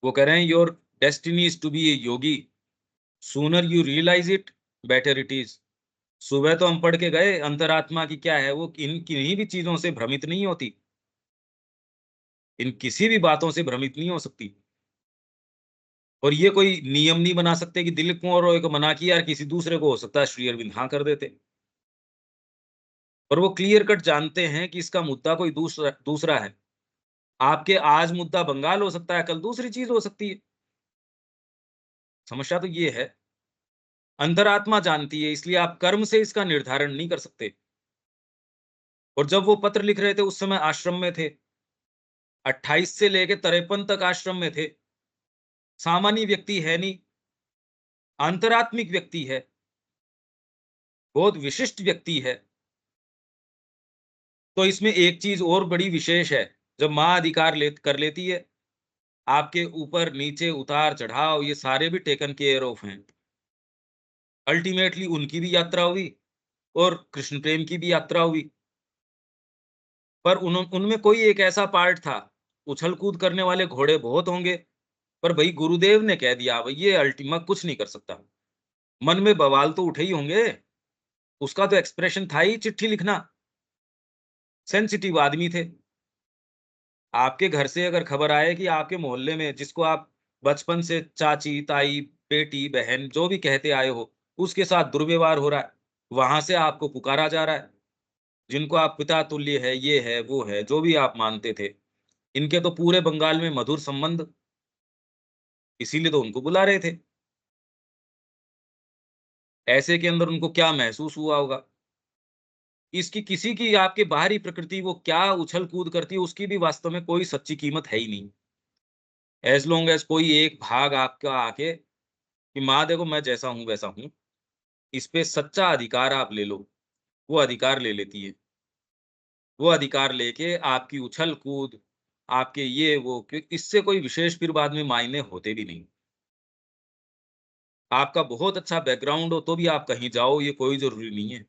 वो कह रहे हैं your destiny is to be a yogi, sooner you realise it, better it is. सुबह तो हम पढ़ के गए, अंतरात्मा की क्या है, वो इन किन्हीं भी चीज़ों से भ्रमित नहीं होती। इन किसी भी बातों से भ्रमित नहीं हो सकती। और ये कोई नियम नहीं बना सकते कि दिलीप कुमार रॉय को मना किया और किसी दूसरे को हो सकता है श्री अरविंद हाँ कर देते। और वो क्लियर कट जानते हैं कि इसका मुद्दा कोई दूसरा दूसरा है। आपके आज मुद्दा बंगाल हो सकता है, कल दूसरी चीज़ हो सकती है। समस्या तो ये है, अंतरात्मा जानती है इसलिए आप कर्म से इसका निर्धारण नहीं कर सकते। और जब वो पत्र लिख रहे थे उस समय आश्रम में थे, 28 से लेके 53 तक आश्रम में थे। सामान्य व्यक्ति है नहीं, अंतरात्मिक व्यक्ति है, बहुत विशिष्ट व्यक्ति है। तो इसमें एक चीज़ और बड़ी विशेष है, जब माँ अधिकार कर लेती है, आपके ऊपर नीचे उतार-चढ़ाव ये सारे भी टेकन केयर ऑफ हैं। अल्टीमेटली उनकी भी यात्रा हुई और कृष्ण प्रेम की भी यात्रा हुई। पर उनमें कोई एक ऐसा पार्ट था, उछल-कूद करने वाले घोड़े बहुत होंगे, पर भई गुरुदेव ने कह दिया, भई ये अल्टीमा कुछ नहीं कर सकता। मन में बवाल तो उठे ही होंगे, उसका तो एक्सप्रेशन था ही चिट्ठी लिखना। सेंसिटिव आदमी थे। आपके घर से अगर खबर आए कि आपके मोहल्ले में जिसको आप बचपन से चाची, ताई, बेटी, बहन जो भी कहते आए हो, उसके साथ दुर्व्यवहार हो रहा है, वहाँ से आपको पुकारा जा रहा है, जिनको आप पिता तुल्य है, ये है, वो है, जो भी आप मानते थे। इनके तो पूरे बंगाल में मधुर संबंध, इसीलिए तो उनको बुला रहे थे। ऐसे के अंदर उनको क्या महसूस हुआ होगा? इसकी किसी की आपकी बाहरी प्रकृति वो क्या उछल-कूद करती है, उसकी भी वास्तव में कोई सच्ची कीमत है ही नहीं। एज़ लॉन्ग एज़ कोई एक भाग आपका आके कि माँ देखो मैं जैसा हूँ वैसा हूँ, इस पे सच्चा अधिकार आप ले लो, वो अधिकार ले लेती है। वो अधिकार लेके आपकी उछल-कूद, आपके ये वो कि इससे कोई विशेष फिर बाद में मायने होते भी नहीं। आपका बहुत अच्छा बैकग्राउंड हो तो भी आप कहीं जाओ ये कोई ज़रूरी नहीं है।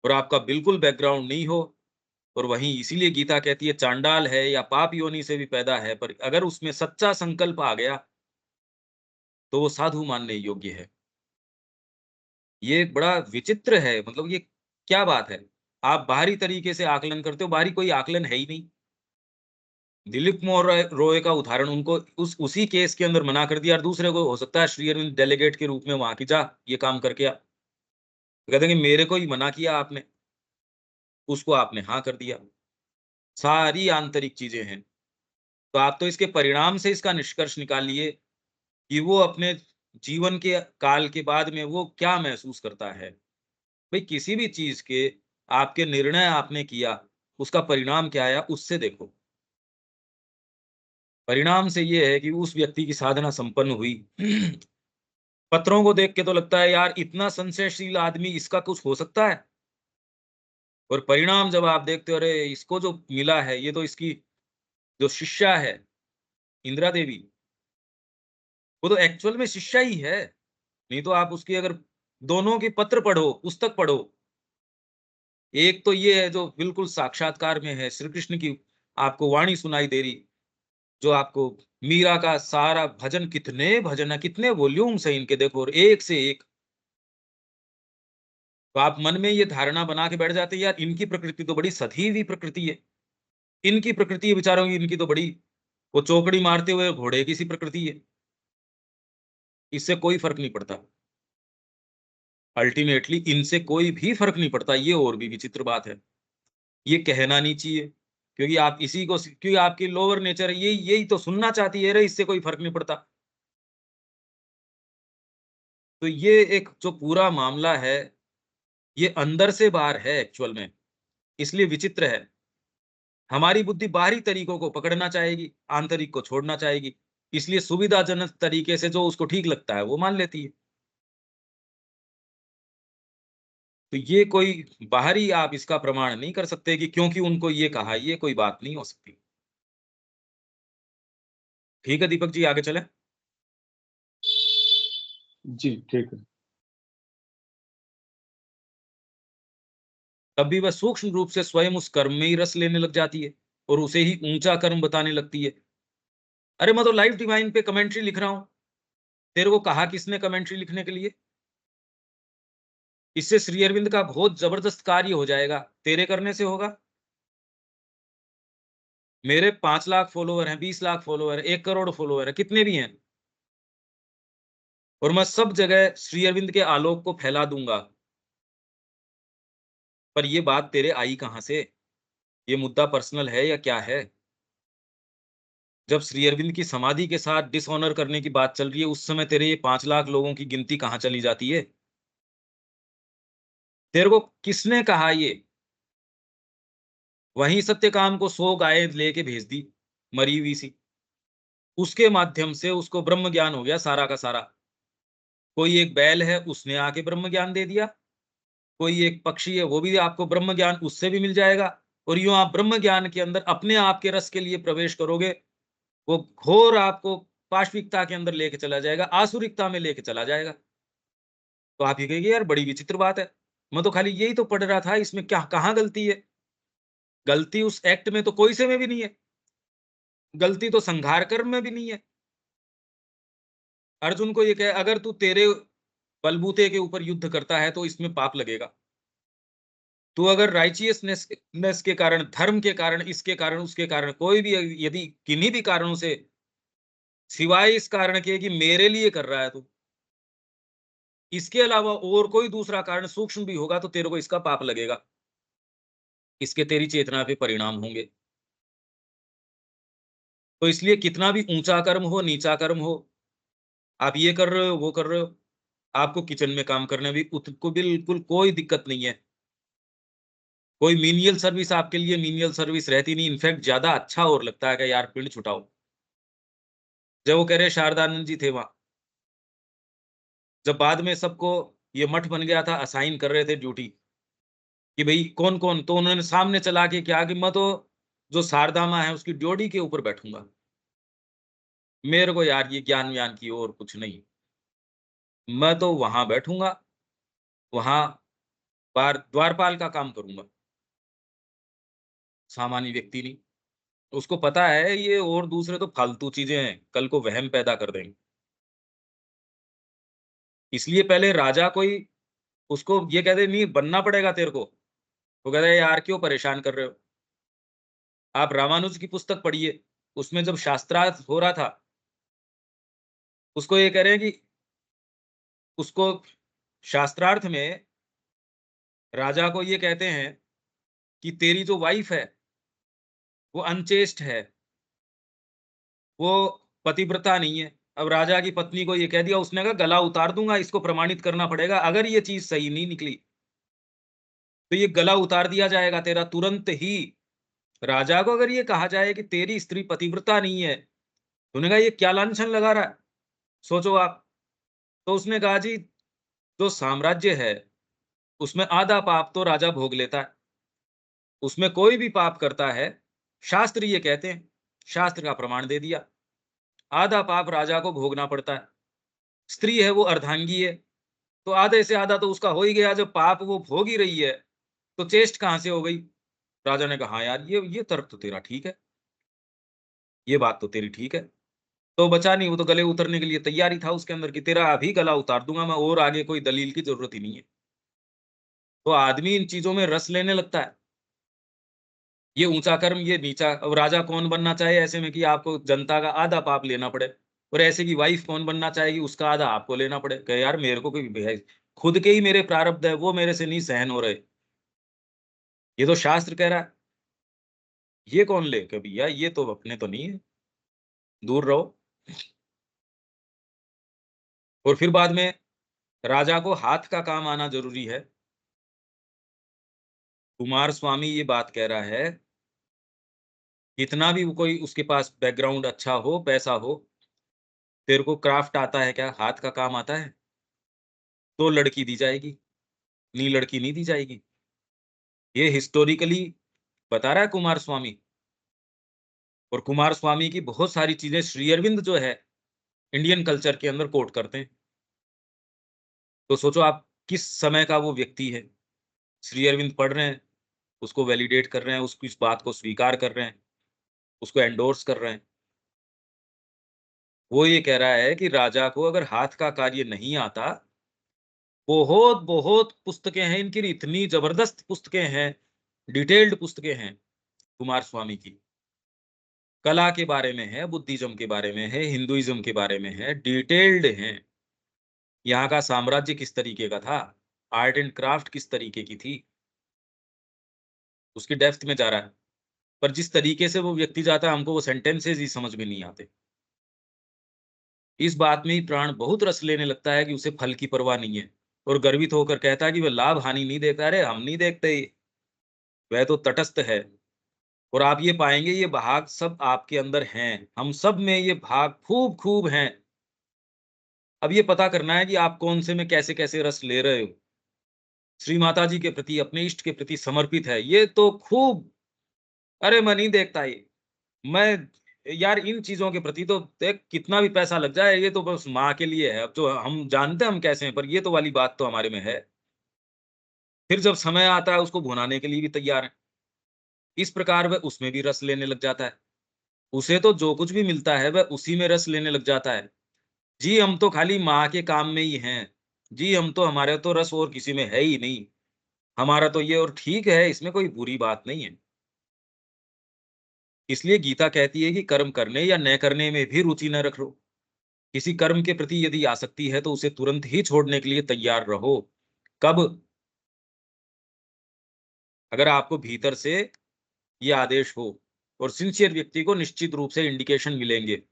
और आपका बिल्कुल बैकग्राउंड नहीं हो, और वहीं इसीलिए गीता कहती है चांडाल है या पाप योनि से भी पैदा है, पर अगर उसमें सच्चा संकल्प आ गया, तो वो साधु मानने योग्य है। ये एक बड़ा विचित्र है, मतलब ये क्या बात है? आप बाहरी तरीके से आकलन करते हो, बाहरी कोई आकलन है ही नहीं। दिलीप मोर रॉय का उदाहरण उनको उसी केस के अंदर मना कर दिया और दूसरे को हो सकता है श्री अरविंद डेलीगेट के रूप में वहाँ की जा, ये काम करके आ। कहते हैं कि मेरे को ही मना किया आपने, उसको आपने हाँ कर दिया। सारी आंतरिक चीज़ें हैं। तो आप तो इसके परिणाम से इसका निष्कर्ष निकालिए कि वो अपने जीवन के काल के बाद में वो क्या महसूस करता है। भई किसी भी चीज़ के आपके निर्णय आपने किया, उसका परिणाम क्या आया उससे देखो। परिणाम से ये है कि उस व्यक्ति की साधना संपन्न हुई। पत्रों को देख के तो लगता है यार इतना संशयशील आदमी इसका कुछ हो सकता है? और परिणाम जब आप देखते हो अरे इसको जो मिला है, ये तो इसकी जो शिष्या है, इंदिरा देवी, वो तो एक्चुअल में शिष्या ही है। नहीं तो आप उसकी अगर दोनों के पत्र पढ़ो, पुस्तक पढ़ो, एक तो ये है जो बिल्कुल साक्षात्कार में है, श्री कृष्ण की आपको वाणी सुनाई दे रही, जो आपको मीरा का सारा भजन, कितने भजन है, कितने वॉल्यूम्स हैं इनके देखो और एक से एक। तो आप मन में ये धारणा बना के बैठ जाते हैं यार इनकी प्रकृति तो बड़ी सधी हुई प्रकृति है। इनकी प्रकृति है बेचारों की, इनकी तो बड़ी वो चौकड़ी मारते हुए घोड़े की सी प्रकृति है। इससे कोई फ़र्क नहीं पड़ता। अल्टीमेटली इनसे कोई भी फ़र्क नहीं पड़ता, ये और भी विचित्र बात है। ये कहना नहीं चाहिए, क्योंकि आप इसी को क्योंकि आपकी लोअर नेचर है, यही यही तो सुनना चाहती है, अरे इससे कोई फ़र्क नहीं पड़ता। तो ये एक जो पूरा मामला है, ये अंदर से बाहर है एक्चुअल में, इसलिए विचित्र है। हमारी बुद्धि बाहरी तरीकों को पकड़ना चाहेगी, आंतरिक को छोड़ना चाहेगी। इसलिए सुविधाजनक तरीके से जो उसको ठीक लगता है, वो मान लेती है। तो ये कोई बाहरी आप इसका प्रमाण नहीं कर सकते कि क्योंकि उनको ये कहा, ये कोई बात नहीं हो सकती। ठीक है दीपक जी, आगे चलें? जी, ठीक है। तब भी वह सूक्ष्म रूप से स्वयं उस कर्म में ही रस लेने लग जाती है और उसे ही ऊँचा कर्म बताने लगती है। अरे मैं तो लाइफ डिवाइन पे कमेंट्री लिख रहा हूँ, तेरे को कहा किसने कमेंट्री लिखने के लिए? इससे श्री अरविंद का बहुत ज़बरदस्त कार्य हो जाएगा, तेरे करने से होगा? मेरे 5 लाख फॉलोवर हैं, 20 लाख फॉलोवर हैं, 1 करोड़ फॉलोवर हैं, कितने भी हैं और मैं सब जगह श्री अरविंद के आलोक को फैला दूँगा। पर ये बात तेरे आई कहाँ से? ये मुद्दा पर्सनल है या क्या है? जब श्री अरविंद की समाधि के साथ डिसऑनर करने की बात चल रही है, उस समय तेरे ये 5 लाख लोगों की गिनती कहाँ चली जाती है? तेरे को किसने कहा ये? वहीं सत्यकाम को 100 गायें लेके भेज दी, मरी हुई सी। उसके माध्यम से उसको ब्रह्म ज्ञान हो गया सारा का सारा। कोई एक बैल है, उसने आके ब्रह्म ज्ञान दे दिया। कोई एक पक्षी है, वो भी आपको ब्रह्म ज्ञान उससे भी मिल जाएगा और यूँ आप ब्रह्म ज्ञान के अंदर अपने आप के रस के लिए प्रवेश करोगे, वो घोर आपको पाशविकता के अंदर लेके चला जाएगा, आसुरिकता में लेके चला जाएगा। तो आप ये कहेंगे यार बड़ी विचित्र बात है। मैं तो खाली यही तो पढ़ रहा था, इसमें क्या कहाँ गलती है? गलती उस एक्ट में तो कोई से में भी नहीं है। गलती तो संघार कर्म में भी नहीं है। अर्जुन को ये कहे अगर तू तेरे बलबूते के ऊपर युद्ध करता है तो इसमें पाप लगेगा। तू अगर राइचियसनेस नेस के कारण, धर्म के कारण, इसके कारण, उसके कारण कोई भी यदि किन्हीं भी कारणों से सिवाय इस कारण के कि मेरे लिए कर रहा है तू, इसके अलावा और कोई दूसरा कारण सूक्ष्म भी होगा तो तेरे को इसका पाप लगेगा। इसके तेरी चेतना पे परिणाम होंगे। तो इसलिए कितना भी ऊँचा कर्म हो, नीचा कर्म हो, आप ये कर रहे हो, वो कर रहे हो, आपको किचन में काम करने भी उत को बिल्कुल कोई दिक्कत नहीं है। कोई मीनियल सर्विस आपके लिए मीनियल सर्विस रहती नहीं, इनफैक्ट ज़्यादा अच्छा और लगता है कि यार पिंड छुटाओ। जब वो कह रहे शारदानंद जी थे वहाँ, जब बाद में सबको ये मठ बन गया था, असाइन कर रहे थे ड्यूटी कि भई कौन-कौन, तो उन्होंने सामने चला के क्या कि मैं तो जो शारदा माँ है उसकी ड्योढ़ी के ऊपर बैठूँगा। मेरे को यार ये ज्ञान-व्यान की और कुछ नहीं। मैं तो वहाँ बैठूँगा, वहाँ द्वारपाल का काम करूँगा। सामान्य व्यक्ति नहीं। उसको पता है ये और दूसरे तो फालतू चीजें हैं, कल को वहम पैदा कर देंगे। इसलिए पहले राजा कोई उसको ये कहते नहीं बनना पड़ेगा तेरे को। वो कहता है यार क्यों परेशान कर रहे हो? आप रामानुज की पुस्तक पढ़िए, उसमें जब शास्त्रार्थ हो रहा था, उसको ये कह रहे हैं कि उसको शास्त्रार्थ में राजा को ये कहते हैं कि तेरी जो वाइफ है, वो अनचेस्ट है, वो पतिव्रता नहीं है। अब राजा की पत्नी को ये कह दिया, उसने कहा गला उतार दूंगा, इसको प्रमाणित करना पड़ेगा। अगर ये चीज सही नहीं निकली तो ये गला उतार दिया जाएगा तेरा तुरंत ही। राजा को अगर ये कहा जाए कि तेरी स्त्री पतिव्रता नहीं है, तो उन्होंने कहा ये क्या लांछन लगा रहा है, सोचो आप। तो उसने कहा जी, जो साम्राज्य है उसमें आधा पाप तो राजा भोग लेता है, उसमें कोई भी पाप करता है, शास्त्र ये कहते हैं, शास्त्र का प्रमाण दे दिया, आधा पाप राजा को भोगना पड़ता है। स्त्री है वो अर्धांगी है, तो आधे से आधा तो उसका हो ही गया। जब पाप वो भोग ही रही है तो चेष्ट कहां से हो गई? राजा ने कहा हाँ यार, ये तर्क तो तेरा ठीक है, ये बात तो तेरी ठीक है। तो बचा नहीं, वो तो गले उतरने के लिए तैयार ही था उसके अंदर कि तेरा अभी गला उतार दूंगा मैं, और आगे कोई दलील की जरूरत ही नहीं है। तो आदमी इन चीजों में रस लेने लगता है, ये ऊंचा कर्म, ये नीचा। अब राजा कौन बनना चाहे ऐसे में कि आपको जनता का आधा पाप लेना पड़े, और ऐसे की वाइफ कौन बनना चाहेगी उसका आधा आपको लेना पड़े? कहे यार मेरे को कोई खुद के ही मेरे प्रारब्ध है, वो मेरे से नहीं सहन हो रहे, ये तो शास्त्र कह रहा है, ये कौन ले के भैया, ये तो अपने तो नहीं है, दूर रहो। और फिर बाद में राजा को हाथ का काम आना जरूरी है। कुमार स्वामी ये बात कह रहा है, इतना भी वो कोई उसके पास बैकग्राउंड अच्छा हो, पैसा हो, तेरे को क्राफ्ट आता है क्या, हाथ का काम आता है, तो लड़की दी जाएगी, नहीं लड़की नहीं दी जाएगी। ये हिस्टोरिकली बता रहा है कुमार स्वामी। और कुमार स्वामी की बहुत सारी चीजें श्री अरविंद जो है इंडियन कल्चर के अंदर कोट करते हैं। तो सोचो आप किस समय का वो व्यक्ति है, श्री अरविंद पढ़ रहे हैं, उसको वैलिडेट कर रहे हैं, उसकी इस बात को स्वीकार कर रहे हैं, उसको एंडोर्स कर रहे हैं। वो ये कह रहा है कि राजा को अगर हाथ का कार्य नहीं आता, बहुत बहुत पुस्तकें हैं इनकी, इतनी जबरदस्त पुस्तकें हैं, डिटेल्ड पुस्तकें हैं कुमार स्वामी की, कला के बारे में है, बुद्धिज्म के बारे में है, हिंदुइज्म के बारे में है, डिटेल्ड हैं। यहाँ का साम्राज्य किस तरीके का था, आर्ट एंड क्राफ्ट किस तरीके की थी, उसकी डेप्थ में जा रहा है। पर जिस तरीके से वो व्यक्ति जाता है, हमको वो सेंटेंसेस ही समझ में नहीं आते। इस बात में ही प्राण बहुत रस लेने लगता है कि उसे फल की परवाह नहीं है, और गर्वित होकर कहता है कि वह लाभ हानि नहीं देखता। अरे हम नहीं देखते, वह तो तटस्थ है। और आप ये पाएंगे ये भाग सब आपके अंदर हैं, हम सब में ये भाग खूब खूब हैं। अब ये पता करना है कि आप कौन से में कैसे कैसे रस ले रहे हो। श्री माता जी के प्रति, अपने इष्ट के प्रति समर्पित है, ये तो खूब। अरे मैं नहीं देखता ये, मैं यार इन चीजों के प्रति तो देख कितना भी पैसा लग जाए, ये तो बस माँ के लिए है। अब जो हम जानते हैं हम कैसे हैं, पर ये तो वाली बात तो हमारे में है। फिर जब समय आता है उसको भुनाने के लिए भी तैयार है। इस प्रकार वह उसमें भी रस लेने लग जाता है। उसे तो जो कुछ भी मिलता है वह उसी में रस लेने लग जाता है। जी हम तो खाली माँ के काम में ही हैं, जी हम तो, हमारे तो रस और किसी में है ही नहीं, हमारा तो ये, और ठीक है इसमें कोई बुरी बात नहीं है। इसलिए गीता कहती है कि कर्म करने या न करने में भी रुचि न रखो। किसी कर्म के प्रति यदि आसक्ति है तो उसे तुरंत ही छोड़ने के लिए तैयार रहो। कब? अगर आपको भीतर से ये आदेश हो, और सिंसियर व्यक्ति को निश्चित रूप से इंडिकेशन मिलेंगे।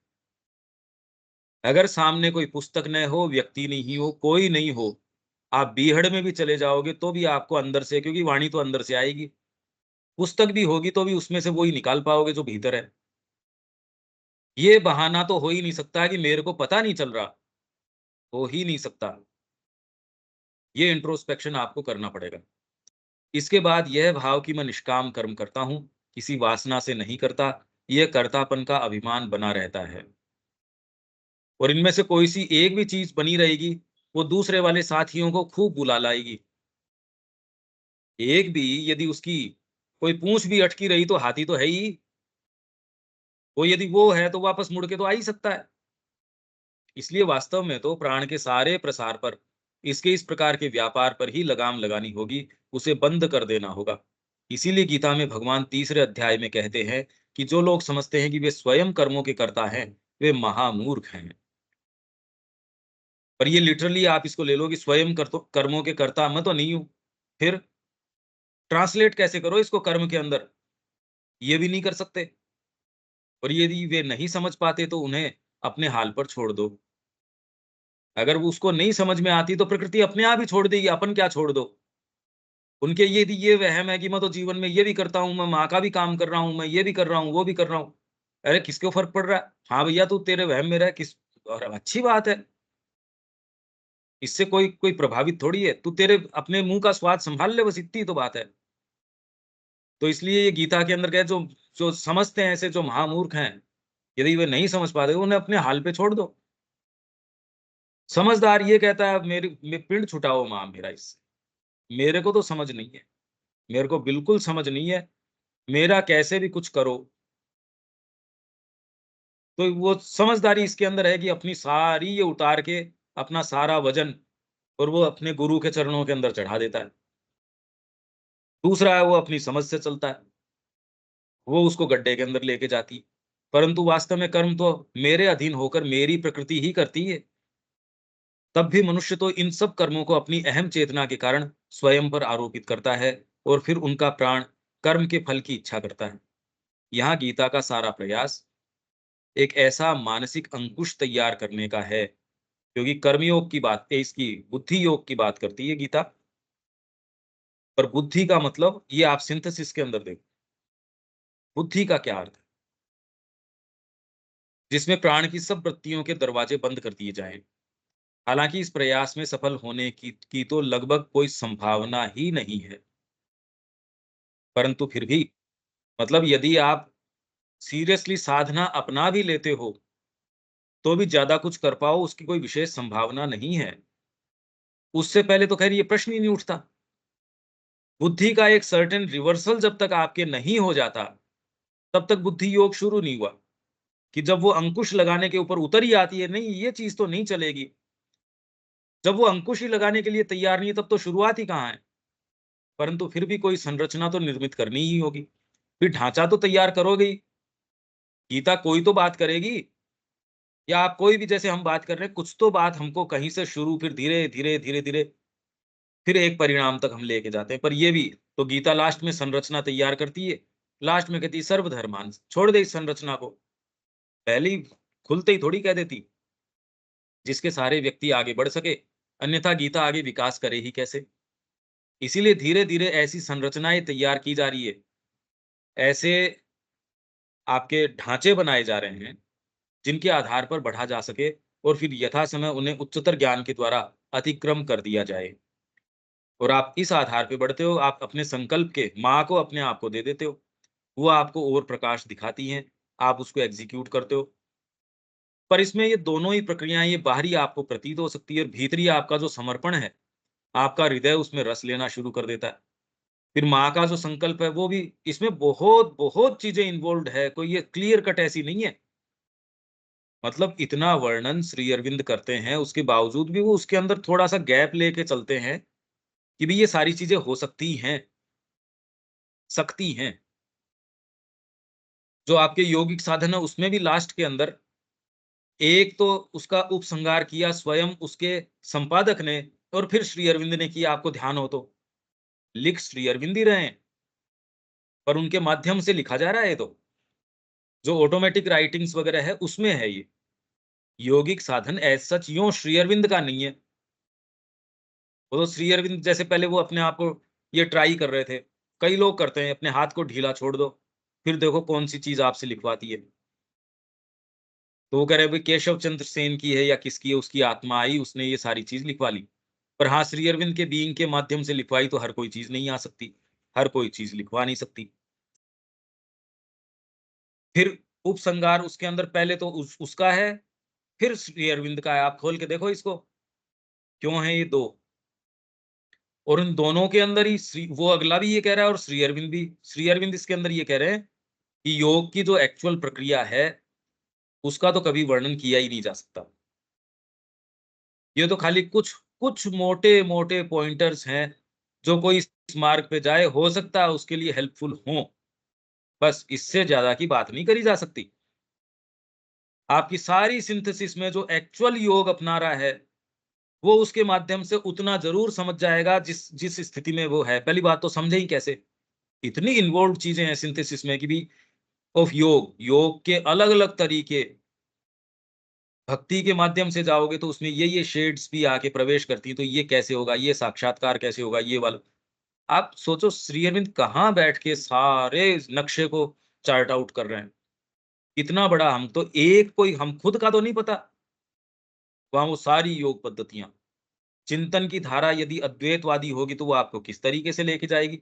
अगर सामने कोई पुस्तक न हो, व्यक्ति नहीं हो, कोई नहीं हो, आप बीहड़ में भी चले जाओगे तो भी आपको अंदर से, क्योंकि वाणी तो अंदर से आएगी, पुस्तक भी होगी तो भी उसमें से वो ही निकाल पाओगे जो भीतर है। ये बहाना तो हो ही नहीं सकता कि मेरे को पता नहीं चल रहा, हो ही नहीं सकता। ये इंट्रोस्पेक्शन आपको करना पड़ेगा। इसके बाद यह भाव कि मैं निष्काम कर्म करता हूं, किसी वासना से नहीं करता, यह कर्तापन का अभिमान बना रहता है। और इनमें से कोई सी एक भी चीज बनी रहेगी, वो दूसरे वाले साथियों को खूब बुला लाएगी। एक भी यदि उसकी कोई पूंछ भी अटकी रही तो हाथी तो है ही। वो यदि वो है तो वापस मुड़ के तो आ ही सकता है। इसलिए वास्तव में तो प्राण के सारे प्रसार पर, इसके इस प्रकार के व्यापार पर ही लगाम लगानी होगी, उसे बंद कर देना होगा। इसीलिए गीता में भगवान तीसरे अध्याय में कहते हैं कि जो लोग समझते हैं कि वे स्वयं कर्मों के कर्ता हैं, वे महामूर्ख हैं। पर ये लिटरली आप इसको ले लो कि स्वयं कर्मों के कर्ता मैं तो नहीं हूं। फिर ट्रांसलेट कैसे करो इसको कर्म के अंदर, ये भी नहीं कर सकते। और यदि वे नहीं समझ पाते तो उन्हें अपने हाल पर छोड़ दो। अगर वो उसको नहीं समझ में आती तो प्रकृति अपने आप ही छोड़ देगी, अपन क्या छोड़ दो। उनके यदि ये वहम है कि मैं तो जीवन में ये भी करता हूँ, मैं माँ का भी काम कर रहा हूँ, मैं ये भी कर रहा हूँ, वो भी कर रहा हूँ। अरे किसको फ़र्क पड़ रहा है? हाँ भैया, तू तेरे वहम में रह, किस और अच्छी बात है। इससे कोई कोई प्रभावित थोड़ी है। तू तेरे अपने मुँह का स्वाद सँभाल ले, बस इतनी तो बात है। तो इसलिए ये गीता के अंदर क्या है, जो जो समझते हैं ऐसे जो महामूर्ख हैं, यदि वे नहीं समझ पाते, उन्हें अपने हाल पे छोड़ दो। समझदार ये कहता है पिंड छुटाओ माँ मेरा इससे। मेरे को तो समझ नहीं है। मेरे को बिल्कुल समझ नहीं है। मेरा कैसे भी कुछ करो। तो वो समझदारी इसके अंदर है कि अपनी सारी ये उतार के अपना सारा वज़न और वो अपने गुरु के चरणों के अंदर चढ़ा देता है। दूसरा है वो अपनी समझ से चलता है। वो उसको गड्ढे के अंदर लेके जाती है। परंतु वास्तव में कर्म तो मेरे अधीन होकर मेरी प्रकृति ही करती है। तब भी मनुष्य तो इन सब कर्मों को अपनी अहम चेतना के कारण स्वयं पर आरोपित करता है और फिर उनका प्राण कर्म के फल की इच्छा करता है। यहाँ गीता का सारा प्रयास एक ऐसा मानसिक अंकुश तैयार करने का है, क्योंकि कर्मयोग की बात इसकी बुद्धि योग की बात करती है गीता। पर बुद्धि का मतलब ये आप सिंथेसिस के अंदर देखो, बुद्धि का क्या अर्थ है? जिसमें प्राण की सब वृत्तियों के दरवाजे बंद कर दिए जाएं। हालांकि इस प्रयास में सफल होने की तो लगभग कोई संभावना ही नहीं है। परंतु फिर भी मतलब यदि आप सीरियसली साधना अपना भी लेते हो, तो भी ज्यादा कुछ कर पाओ उसकी कोई विशेष संभावना नहीं है। उससे पहले तो खैर ये प्रश्न ही नहीं उठता। बुद्धि का एक सर्टेन रिवर्सल जब तक आपके नहीं हो जाता, तब तक बुद्धि योग शुरू नहीं हुआ। कि जब वो अंकुश लगाने के ऊपर उतर ही आती है, नहीं ये चीज तो नहीं चलेगी। जब वो अंकुश ही लगाने के लिए तैयार नहीं है, तब तो शुरुआत ही कहाँ है। परंतु फिर भी कोई संरचना तो निर्मित करनी ही होगी। फिर ढांचा तो तैयार करोगे ही। गीता कोई तो बात करेगी, या आप कोई भी जैसे हम बात कर रहे हैं, कुछ तो बात हमको कहीं से शुरू, फिर धीरे धीरे धीरे धीरे फिर एक परिणाम तक हम लेके जाते हैं। पर ये भी तो गीता लास्ट में संरचना तैयार करती है। लास्ट में कहती है सर्वधर्मान, छोड़ दे इस संरचना को। पहले ही खुलते ही थोड़ी कह देती, जिसके सारे व्यक्ति आगे बढ़ सके। अन्यथा गीता आगे विकास करे ही कैसे। इसीलिए धीरे धीरे ऐसी संरचनाएं तैयार की जा रही है, ऐसे आपके ढांचे बनाए जा रहे हैं, जिनके आधार पर बढ़ा जा सके और फिर यथा समय उन्हें उच्चतर ज्ञान के द्वारा अतिक्रम कर दिया जाए। और आप इस आधार पे बढ़ते हो, आप अपने संकल्प के माँ को अपने आप को दे देते हो। वो आपको और प्रकाश दिखाती हैं, आप उसको एग्जीक्यूट करते हो। पर इसमें ये दोनों ही प्रक्रियाएं, ये बाहरी आपको प्रतीत हो सकती है और भीतरी आपका जो समर्पण है, आपका हृदय उसमें रस लेना शुरू कर देता है। फिर माँ का जो संकल्प है वो भी, इसमें बहुत बहुत चीजें इन्वॉल्व है, कोई ये क्लियर कट ऐसी नहीं है। मतलब इतना वर्णन श्री अरविंद करते हैं, उसके बावजूद भी वो उसके अंदर थोड़ा सा गैप लेके चलते हैं कि भी ये सारी चीजें हो सकती हैं, सकती हैं। जो आपके यौगिक साधन है उसमें भी लास्ट के अंदर एक तो उसका उपसंहार किया स्वयं उसके संपादक ने, और फिर श्री अरविंद ने किया। आपको ध्यान हो तो लिख श्री अरविंद ही रहे हैं, पर उनके माध्यम से लिखा जा रहा है। ये तो जो ऑटोमेटिक राइटिंग्स वगैरह है उसमें है ये। यौगिक साधन एज सच यूं श्री अरविंद का नहीं है। वो तो श्री अरविंद जैसे पहले वो अपने आप को ये ट्राई कर रहे थे। कई लोग करते हैं, अपने हाथ को ढीला छोड़ दो, फिर देखो कौन सी चीज आपसे लिखवाती है। तो वो कह रहे हैं भाई केशव चंद्र सेन की है या किसकी है, उसकी आत्मा आई, उसने ये सारी चीज लिखवा ली। पर हाँ, श्री अरविंद के बीइंग के माध्यम से लिखवाई तो हर कोई चीज नहीं आ सकती, हर कोई चीज लिखवा नहीं सकती। फिर उपसंहार उसके अंदर पहले तो उसका है, फिर श्री अरविंद का है। आप खोल के देखो इसको, क्यों है ये दो। और इन दोनों के अंदर ही वो अगला भी ये कह रहा है और श्री अरविंद भी, श्री अरविंद इसके अंदर ये कह रहे हैं कि योग की जो एक्चुअल प्रक्रिया है उसका तो कभी वर्णन किया ही नहीं जा सकता। ये तो खाली कुछ कुछ मोटे मोटे पॉइंटर्स हैं जो कोई इस मार्ग पे जाए हो सकता है उसके लिए हेल्पफुल हो, बस इससे ज्यादा की बात नहीं करी जा सकती। आपकी सारी सिंथेसिस में जो एक्चुअल योग अपना रहा है वो उसके माध्यम से उतना जरूर समझ जाएगा जिस जिस स्थिति में वो है। पहली बात तो समझे ही कैसे, इतनी इन्वॉल्व चीजें हैं सिंथेसिस में कि भी ऑफ योग, योग के अलग अलग तरीके, भक्ति के माध्यम से जाओगे तो उसमें ये शेड्स भी आके प्रवेश करती हैं, तो ये कैसे होगा, ये साक्षात्कार कैसे होगा, ये वाला। आप सोचो श्री अरविंद कहाँ बैठ के सारे नक्शे को चार्ट आउट कर रहे हैं। इतना बड़ा, हम तो एक कोई हम खुद का तो नहीं पता, वहां वो सारी योग पद्धतियां, चिंतन की धारा यदि अद्वैतवादी होगी तो वो आपको किस तरीके से लेके जाएगी।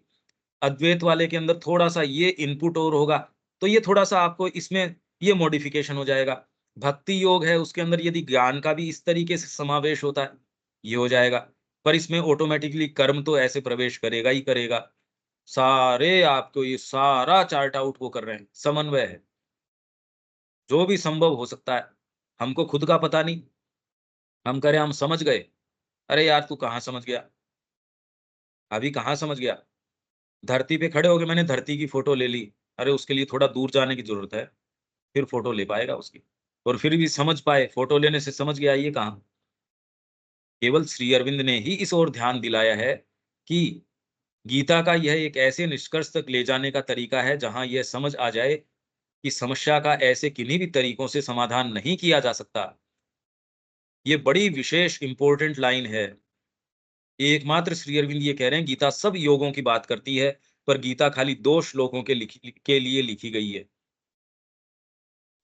अद्वैत वाले के अंदर थोड़ा सा ये इनपुट और होगा तो ये थोड़ा सा आपको इसमें ये मॉडिफिकेशन हो जाएगा। भक्ति योग है उसके अंदर यदि ज्ञान का भी इस तरीके से समावेश होता है ये हो जाएगा, पर इसमें ऑटोमेटिकली कर्म तो ऐसे प्रवेश करेगा ही करेगा। सारे आपको ये सारा चार्ट आउट वो कर रहे हैं, समन्वय है जो भी संभव हो सकता है। हमको खुद का पता नहीं, हम करें हम समझ गए, अरे यार तू कहाँ समझ गया, अभी कहाँ समझ गया। धरती पे खड़े होके मैंने धरती की फोटो ले ली, अरे उसके लिए थोड़ा दूर जाने की जरूरत है, फिर फोटो ले पाएगा उसकी, और फिर भी समझ पाए, फोटो लेने से समझ गया ये कहाँ। केवल श्री अरविंद ने ही इस ओर ध्यान दिलाया है कि गीता का यह एक ऐसे निष्कर्ष तक ले जाने का तरीका है जहां यह समझ आ जाए कि समस्या का ऐसे किन्हीं भी तरीकों से समाधान नहीं किया जा सकता। ये बड़ी विशेष इंपॉर्टेंट लाइन है। एकमात्र श्री अरविंद ये कह रहे हैं गीता सब योगों की बात करती है, पर गीता खाली 2 श्लोकों के लिए लिखी गई है।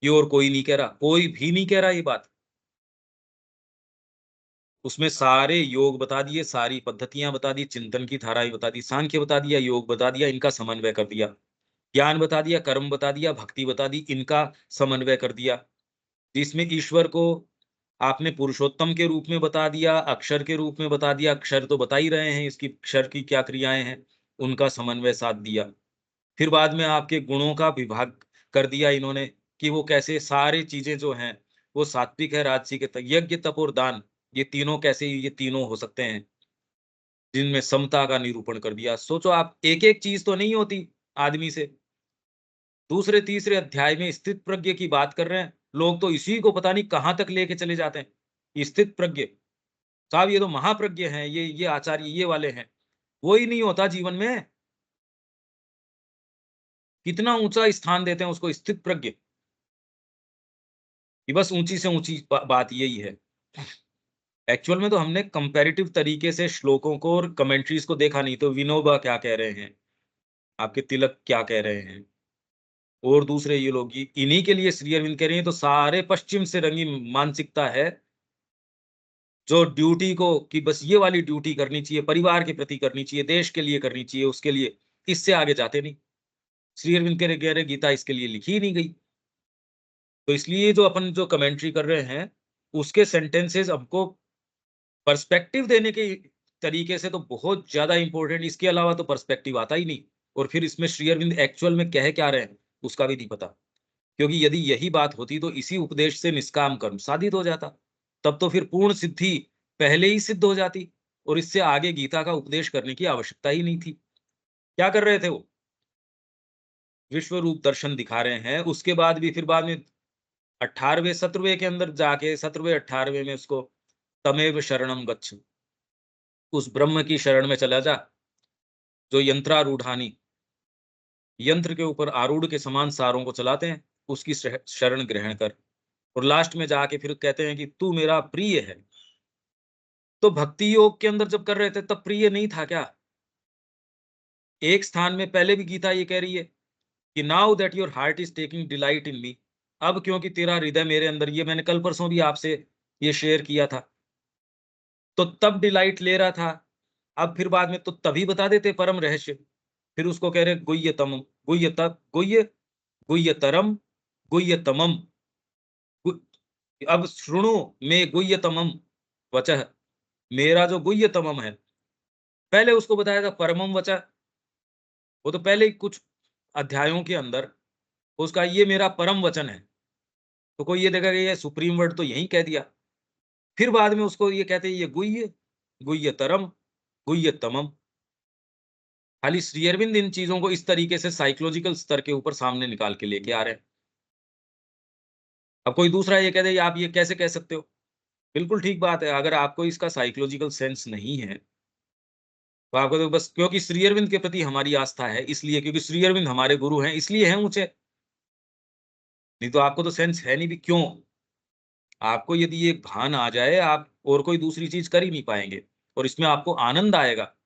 ये और कोई नहीं कह रहा, कोई भी नहीं कह रहा ये बात। उसमें सारे योग बता दिए, सारी पद्धतियां बता दी, चिंतन की धाराएं बता दी, सांख्य बता दिया, योग बता दिया, इनका समन्वय कर दिया, ज्ञान बता दिया, कर्म बता दिया, भक्ति बता दी, इनका समन्वय कर दिया। जिसमें ईश्वर को आपने पुरुषोत्तम के रूप में बता दिया, अक्षर के रूप में बता दिया, अक्षर तो बता ही रहे हैं, इसकी अक्षर की क्या क्रियाएं हैं, उनका समन्वय साध दिया। फिर बाद में आपके गुणों का विभाग कर दिया इन्होंने कि वो कैसे सारी चीजें जो हैं वो सात्विक है, राजसिक है, यज्ञ तप और दान, ये तीनों कैसे ये तीनों हो सकते हैं, जिनमें समता का निरूपण कर दिया। सोचो आप, एक एक चीज तो नहीं होती आदमी से। दूसरे तीसरे अध्याय में स्थित प्रज्ञ की बात कर रहे हैं, लोग तो इसी को पता नहीं कहां तक लेके चले जाते हैं। स्थित प्रज्ञ साहब, ये तो महाप्रज्ञ हैं, ये आचार्य ये वाले हैं, वो ही नहीं होता जीवन में। कितना ऊंचा स्थान देते हैं उसको, स्थित प्रज्ञ, कि बस ऊंची से ऊंची बात यही है। एक्चुअल में तो हमने कंपैरेटिव तरीके से श्लोकों को और कमेंट्रीज को देखा नहीं, तो विनोबा क्या कह रहे हैं, आपके तिलक क्या कह रहे हैं, और दूसरे ये लोग इन्हीं के लिए श्री अरविंद कह रहे हैं। तो सारे पश्चिम से रंगी मानसिकता है जो ड्यूटी को कि बस ये वाली ड्यूटी करनी चाहिए, परिवार के प्रति करनी चाहिए, देश के लिए करनी चाहिए, उसके लिए, इससे आगे जाते नहीं। श्री अरविंद कह रहे गीता इसके लिए लिखी ही नहीं गई। तो इसलिए जो अपन जो कमेंट्री कर रहे हैं उसके सेंटेंसेस हमको पर्सपेक्टिव देने के तरीके से तो बहुत ज्यादा इंपॉर्टेंट, इसके अलावा तो पर्सपेक्टिव आता ही नहीं। और फिर इसमें श्री अरविंद एक्चुअल में कह क्या रहे हैं उसका भी नहीं पता, क्योंकि यदि यही बात होती तो इसी उपदेश से निष्काम कर्म साधित हो जाता, तब तो फिर पूर्ण सिद्धि पहले ही सिद्ध हो जाती, और इससे आगे गीता का उपदेश करने की आवश्यकता ही नहीं थी। क्या कर रहे थे वो, विश्व रूप दर्शन दिखा रहे हैं, उसके बाद भी फिर बाद में 18वें 17वें के अंदर जाके 17वें 18वें में उसको तमेव शरणम गच्छ, उस ब्रह्म की शरण में चला जा जो यंत्रारूढ़ानी, यंत्र के ऊपर आरूढ़ के समान सारों को चलाते हैं, उसकी शरण ग्रहण कर। और लास्ट में जाके फिर कहते हैं कि तू मेरा प्रिय है। तो भक्ति योग के अंदर जब कर रहे थे तब प्रिय नहीं था क्या। एक स्थान में पहले भी गीता ये कह रही है कि now that your heart is taking delight in me, अब क्योंकि तेरा हृदय मेरे अंदर, ये मैंने कल परसों भी आपसे ये शेयर किया था, तो तब डिलाइट ले रहा था। अब फिर बाद में तो तभी बता देते परम रहस्य, फिर उसको कह रहे गुह्यतम, गुह्य तप, गुह्य, गुह्यतरम, गुह्यतमम, अब श्रृणु में गुह्यतमम वचः, मेरा जो गुह्यतमम है, पहले उसको बताया था परमम वचा, वो तो पहले ही कुछ अध्यायों के अंदर उसका ये मेरा परम वचन है। तो कोई ये देखेगा ये सुप्रीम वर्ड तो यहीं कह दिया। फिर बाद में उसको ये कहते हैं ये गुह्य, गुह्यतरम, गुह्यतमम। खाली श्री अरविंद इन चीज़ों को इस तरीके से साइकोलॉजिकल स्तर के ऊपर सामने निकाल के लेके आ रहे हैं। अब कोई दूसरा ये कह दे आप ये कैसे कह सकते हो? बिल्कुल ठीक बात है, अगर आपको इसका साइकोलॉजिकल सेंस नहीं है, तो आपको तो बस क्योंकि श्री अरविंद के प्रति हमारी आस्था है, इसलिए क्योंकि श्री अरविंद हमारे गुरु हैं, इसलिए हैं ऊँचे। नहीं तो आपको तो सेंस है नहीं भी क्यों? आपको यदि ये भान आ जाए, आप और कोई दूसरी चीज़ कर ही नहीं पाएँगे और इसमें आपको आनंद आएगा।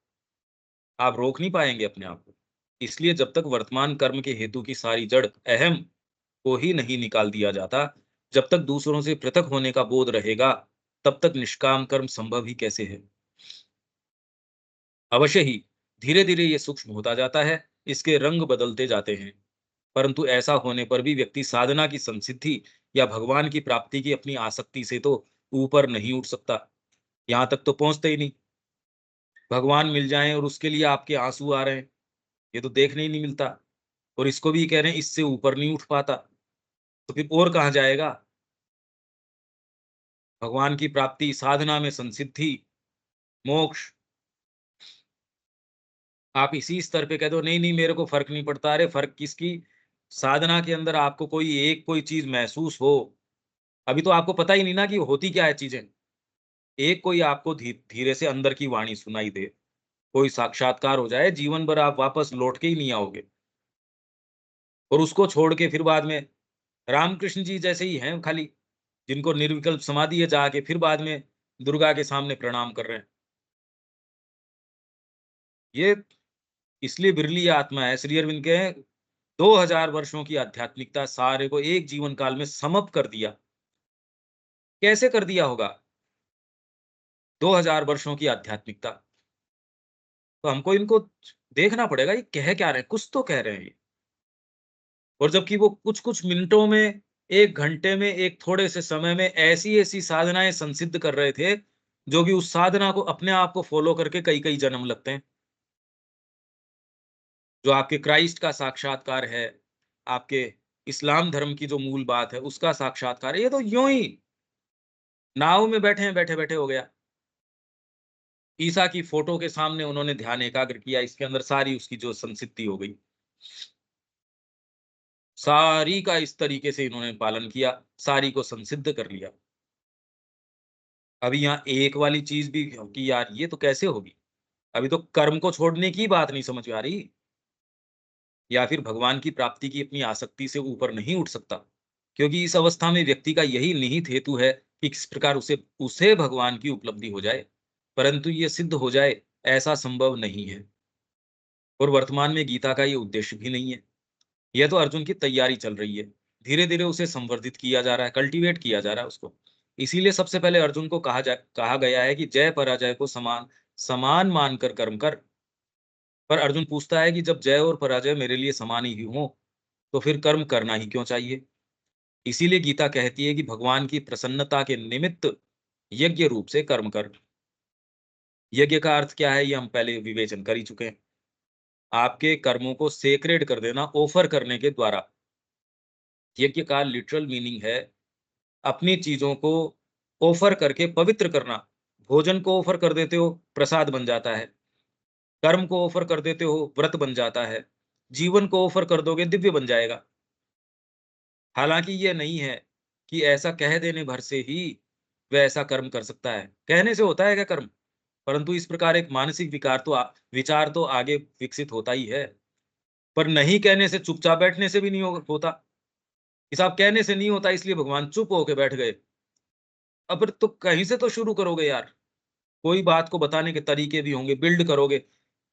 आप रोक नहीं पाएँगे अपने आप को। इसलिए जब तक वर्तमान कर्म के हेतु की सारी जड़ अहम को ही नहीं निकाल दिया जाता, जब तक दूसरों से पृथक होने का बोध रहेगा, तब तक निष्काम कर्म संभव ही कैसे है? अवश्य ही धीरे-धीरे ये सूक्ष्म होता जाता है, इसके रंग बदलते जाते हैं। परंतु ऐसा होने पर भी व्यक्ति साधना की संसिद्धि या भगवान की प्राप्ति की अपनी आसक्ति से तो ऊपर नहीं उठ सकता। यहाँ तक तो पहुँचते ही नहीं। भगवान मिल जाएँ और उसके लिए आपके आँसू आ रहे हैं, ये तो देखने ही नहीं मिलता। और इसको भी कह रहे हैं इससे ऊपर नहीं उठ पाता, तो फिर और कहाँ जाएगा? भगवान की प्राप्ति, साधना में संसिद्धि, मोक्ष, आप इसी स्तर पे कह दो नहीं मेरे को फ़र्क नहीं पड़ता। अरे फ़र्क किसकी? साधना के अंदर आपको कोई चीज़ महसूस हो, अभी तो आपको पता ही नहीं ना कि होती क्या है चीज़ें। एक कोई आपको धीरे से अंदर की वाणी सुनाई दे, कोई साक्षात्कार हो जाए, जीवन भर आप वापस लौट के ही नहीं आओगे। और उसको छोड़ के फिर बाद में रामकृष्ण जी जैसे ही हैं खाली, जिनको निर्विकल्प समाधि है जाके फिर बाद में दुर्गा के सामने प्रणाम कर रहे हैं। ये इसलिए बिरली आत्मा है, श्री अरविंद के 2000 वर्षों की आध्यात्मिकता सारे को एक जीवन काल में समप कर दिया। कैसे कर दिया होगा? 2000 वर्षों की आध्यात्मिकता। तो हमको इनको देखना पड़ेगा ये कह क्या रहे हैं, कुछ तो कह रहे हैं ये। और जबकि वो कुछ-कुछ मिनटों में, 1 घंटे में, एक थोड़े से समय में ऐसी-ऐसी साधनाएँ संसिद्ध कर रहे थे, जो कि उस साधना को अपने आप को फ़ॉलो करके कई-कई जन्म लगते हैं। जो आपके क्राइस्ट का साक्षात्कार है, आपके इस्लाम धर्म की जो मूल बात है, उसका साक्षात्कार है, ये तो यूँ ही नाव में बैठे हैं, बैठे-बैठे हो गया। ईसा की फ़ोटो के सामने उन्होंने ध्यान एकाग्र किया, इसके अंदर सारी उसकी जो संसिद्धि हो गई। सारी का इस तरीके से इन्होंने पालन किया, सारी को संसिद्ध कर लिया। अभी यहाँ एक वाली चीज़ भी कि यार ये तो कैसे होगी? अभी तो कर्म को छोड़ने की बात नहीं समझ में आ रही, या फिर भगवान की प्राप्ति की अपनी आसक्ति से ऊपर नहीं उठ सकता। क्योंकि इस अवस्था में व्यक्ति का यही निहित हेतु है कि किस प्रकार उसे उसे भगवान की उपलब्धि हो जाए, परंतु ये सिद्ध हो जाए ऐसा संभव नहीं है। और वर्तमान में गीता का ये उद्देश्य भी नहीं है। यह तो अर्जुन की तैयारी चल रही है। धीरे-धीरे उसे संवर्धित किया जा रहा है, कल्टीवेट किया जा रहा है उसको। इसीलिए सबसे पहले अर्जुन को कहा गया है कि जय पराजय को समान समान मानकर कर्म कर। पर अर्जुन पूछता है कि जब जय और पराजय मेरे लिए समान ही हों, तो फिर कर्म करना ही क्यों चाहिए? इसीलिए गीता कहती है कि भगवान की प्रसन्नता के निमित्त यज्ञ रूप से कर्म कर। यज्ञ का अर्थ क्या है, ये हम पहले विवेचन कर ही चुके हैं। आपके कर्मों को सेक्रेड कर देना, ऑफर करने के द्वारा। यज्ञ का लिटरल मीनिंग है अपनी चीज़ों को ऑफ़र करके पवित्र करना। भोजन को ऑफ़र कर देते हो, प्रसाद बन जाता है। कर्म को ऑफ़र कर देते हो, व्रत बन जाता है। जीवन को ऑफ़र कर दोगे, दिव्य बन जाएगा। हालाँकि ये नहीं है कि ऐसा कह देने भर से ही वह ऐसा कर्म कर सकता है। कहने से होता है क्या कर्म? परंतु इस प्रकार एक मानसिक विचार तो आगे विकसित होता ही है। पर नहीं कहने से, चुपचाप बैठने से भी नहीं होता। कि साहब कहने से नहीं होता इसलिए भगवान चुप होके बैठ गए। अब फिर तो कहीं से तो शुरू करोगे यार। कोई बात को बताने के तरीके भी होंगे, बिल्ड करोगे।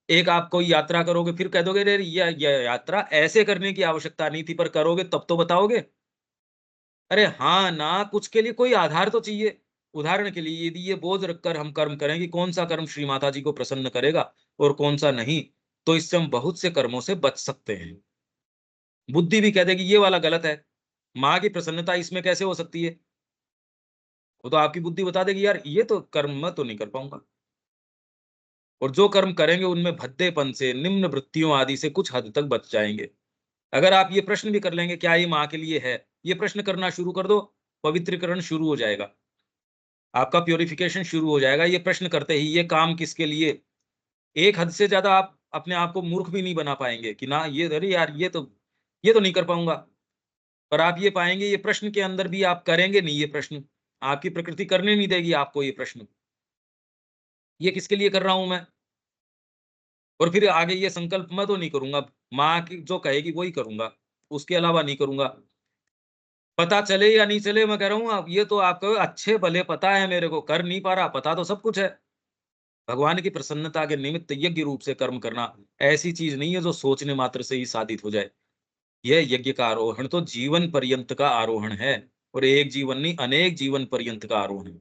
एक आप कोई यात्रा करोगे, फिर कह दोगे अरे ये यात्रा ऐसे करने की आवश्यकता नहीं थी, पर करोगे तब तो बताओगे। अरे हाँ, ना कुछ के लिए कोई आधार तो चाहिए। उदाहरण के लिए यदि ये बोझ रखकर हम कर्म करें कि कौन-सा कर्म श्री माता जी को प्रसन्न करेगा और कौन-सा नहीं, तो इससे हम बहुत से कर्मों से बच सकते हैं। बुद्धि भी कह देगी ये वाला गलत है। माँ की प्रसन्नता इसमें कैसे हो सकती है? वो तो आपकी बुद्धि बता देगी यार ये तो कर्म मैं तो नहीं कर पाऊँगा। और जो कर्म करेंगे उनमें भद्देपन से, निम्न वृत्तियों आदि से कुछ हद तक बच जाएंगे। अगर आप ये प्रश्न भी कर लेंगे क्या ये माँ के लिए है, ये प्रश्न करना शुरू कर दो, पवित्रीकरण शुरू हो जाएगा, आपका प्योरिफिकेशन शुरू हो जाएगा। ये प्रश्न करते ही ये काम किसके लिए, एक हद से ज्यादा आप अपने आप को मूर्ख भी नहीं बना पाएंगे कि ना ये, अरे यार ये तो नहीं कर पाऊंगा। पर आप ये पाएंगे ये प्रश्न के अंदर भी आप करेंगे नहीं, ये प्रश्न आपकी प्रकृति करने नहीं देगी आपको ये प्रश्न, ये किसके लिए कर रहा हूं मैं। और फिर आगे ये संकल्प मैं तो नहीं करूंगा, माँ की जो कहेगी वही करूंगा, उसके अलावा नहीं करूंगा। पता चले या नहीं चले, मैं कह रहा हूँ अब ये तो आपको अच्छे भले पता है, मेरे को कर नहीं पा रहा, पता तो सब कुछ है। भगवान की प्रसन्नता के निमित्त यज्ञ रूप से कर्म करना ऐसी चीज नहीं है जो सोचने मात्र से ही साधित हो जाए। यह यज्ञ का आरोहण तो जीवन पर्यंत का आरोहण है, और एक जीवन नहीं अनेक जीवन पर्यंत का आरोहण है।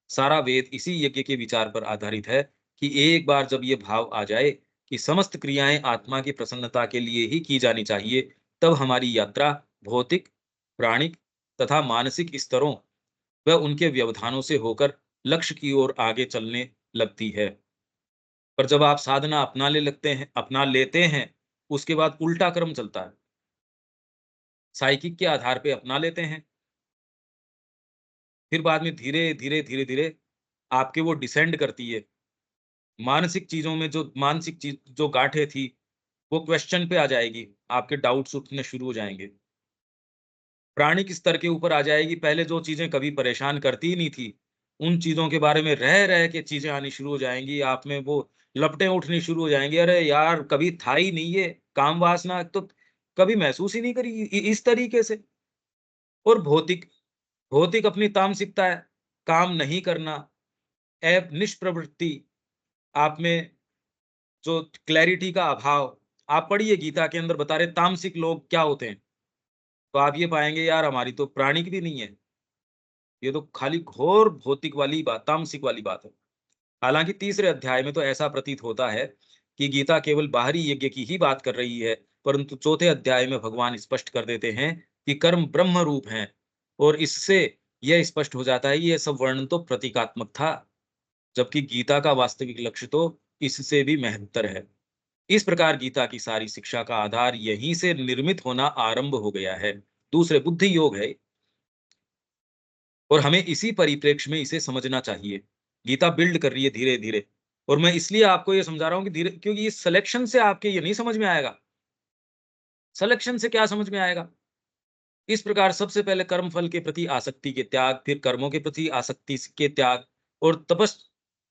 सारा वेद इसी यज्ञ के विचार पर आधारित है कि एक बार जब ये भाव आ जाए कि समस्त क्रियाएं आत्मा की प्रसन्नता के लिए ही की जानी चाहिए, तब हमारी यात्रा भौतिक, प्राणिक तथा मानसिक स्तरों व उनके व्यवधानों से होकर लक्ष्य की ओर आगे चलने लगती है। पर जब आप साधना अपना लेते हैं, उसके बाद उल्टा क्रम चलता है। साइकिक के आधार पे अपना लेते हैं, फिर बाद में धीरे धीरे धीरे धीरे आपके वो डिसेंड करती है। मानसिक चीजों में जो मानसिक चीज जो गांठें थी, वो क्वेश्चन पे आ जाएगी, आपके डाउट्स उठने शुरू हो जाएंगे। प्राणिक स्तर के ऊपर आ जाएगी, पहले जो चीजें कभी परेशान करती ही नहीं थी, उन चीजों के बारे में रह रह के चीजें आनी शुरू हो जाएंगी, आप में वो लपटें उठनी शुरू हो जाएंगी। अरे यार कभी था ही नहीं ये काम वासना, तो कभी महसूस ही नहीं करी इस तरीके से। और भौतिक भौतिक अपनी तामसिकता है, काम नहीं करना, ऐप निष्प्रवृत्ति, आप में जो क्लैरिटी का अभाव। आप पढ़िए गीता के अंदर बता रहे तामसिक लोग क्या होते हैं, तो आप ये पाएंगे यार हमारी तो प्राणिक भी नहीं है, ये तो खाली घोर भौतिक वाली बात, तामसिक वाली बात है। हालांकि तीसरे अध्याय में तो ऐसा प्रतीत होता है कि गीता केवल बाहरी यज्ञ की ही बात कर रही है, परंतु चौथे अध्याय में भगवान स्पष्ट कर देते हैं कि कर्म ब्रह्म रूप हैं, और इससे यह स्पष्ट हो जाता है यह सब वर्णन तो प्रतीकात्मक था, जबकि गीता का वास्तविक लक्ष्य तो इससे भी महत्तर है। इस प्रकार गीता की सारी शिक्षा का आधार यहीं से निर्मित होना आरंभ हो गया है। दूसरे बुद्धि योग है, और हमें इसी परिप्रेक्ष्य में इसे समझना चाहिए। गीता बिल्ड कर रही है धीरे धीरे, और मैं इसलिए आपको ये समझा रहा हूँ कि धीरे, क्योंकि इस सिलेक्शन से आपके ये नहीं समझ में आएगा। सिलेक्शन से क्या समझ में आएगा। इस प्रकार सबसे पहले कर्म फल के प्रति आसक्ति के त्याग, फिर कर्मों के प्रति आसक्ति के त्याग, और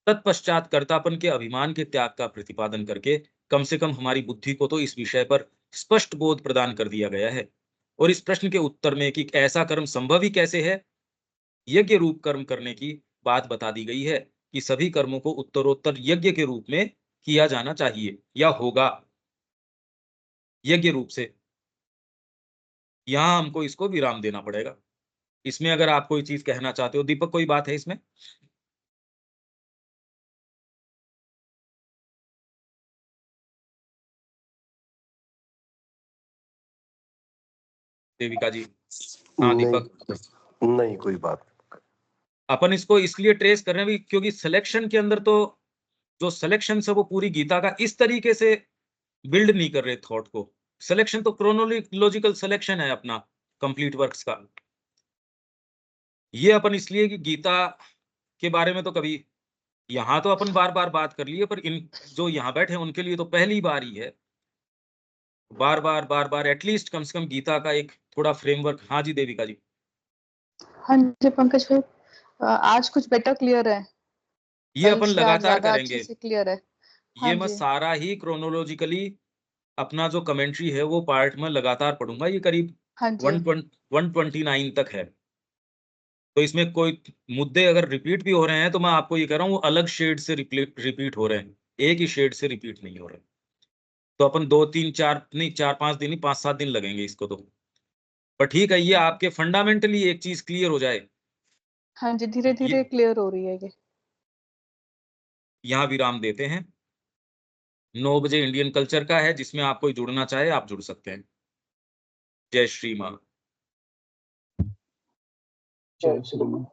तत्पश्चात कर्तापन के अभिमान के त्याग का प्रतिपादन करके कम से कम हमारी बुद्धि को तो इस विषय पर स्पष्ट बोध प्रदान कर दिया गया है। और इस प्रश्न के उत्तर में कि ऐसा कर्म संभव ही कैसे है, यज्ञ रूप कर्म करने की बात बता दी गई है कि सभी कर्मों को उत्तरोत्तर यज्ञ के रूप में किया जाना चाहिए या होगा यज्ञ रूप से। यहां हमको इसको विराम देना पड़ेगा। इसमें अगर आप कोई चीज कहना चाहते हो दीपक, कोई बात है इसमें। देविका जी। हाँ नहीं, दीपक। नहीं कोई बात। अपन इसको इसलिए ट्रेस कर रहे हैं क्योंकि सिलेक्शन के अंदर तो जो सिलेक्शन है वो पूरी गीता का इस तरीके से बिल्ड नहीं कर रहे थॉट को। सिलेक्शन तो क्रोनोलॉजिकल सिलेक्शन है अपना कंप्लीट वर्क्स का। ये अपन इसलिए कि गीता के बारे में तो कभी यहाँ तो अपन बार बार बात कर लिए, पर इन जो यहाँ बैठे हैं उनके लिए तो पहली बार ही है। बार बार एटलीस्ट कम से कम गीता का एक थोड़ा फ्रेमवर्क। हाँ जी देविका जी। हाँ जी पंकज भाई, आज कुछ बेटर क्लियर है, ये कल अपन से आज लगातार ज्यादा अच्छे करेंगे, से क्लियर है। हाँ ये मैं जी, सारा ही क्रोनोलॉजिकली अपना जो कमेंट्री है वो पार्ट में लगातार पढ़ूंगा। ये करीब हाँ जी, 129 तक है, तो इसमें कोई मुद्दे अगर रिपीट भी हो रहे हैं तो मैं आपको ये कह रहा हूँ वो अलग शेड से रिपीट हो रहे हैं, एक ही शेड से रिपीट नहीं हो रहे। तो अपन 2 3 4 नहीं 4 5 दिन नहीं 5 7 दिन लगेंगे इसको तो। पर ठीक है, ये आपके फंडामेंटली एक चीज क्लियर हो जाए। हाँ जी, धीरे ये धीरे क्लियर हो रही है ये। यहाँ विराम देते हैं। 9 बजे इंडियन कल्चर का है, जिसमें आप कोई जुड़ना चाहे आप जुड़ सकते हैं। जय श्री माँ। जय श्री राम।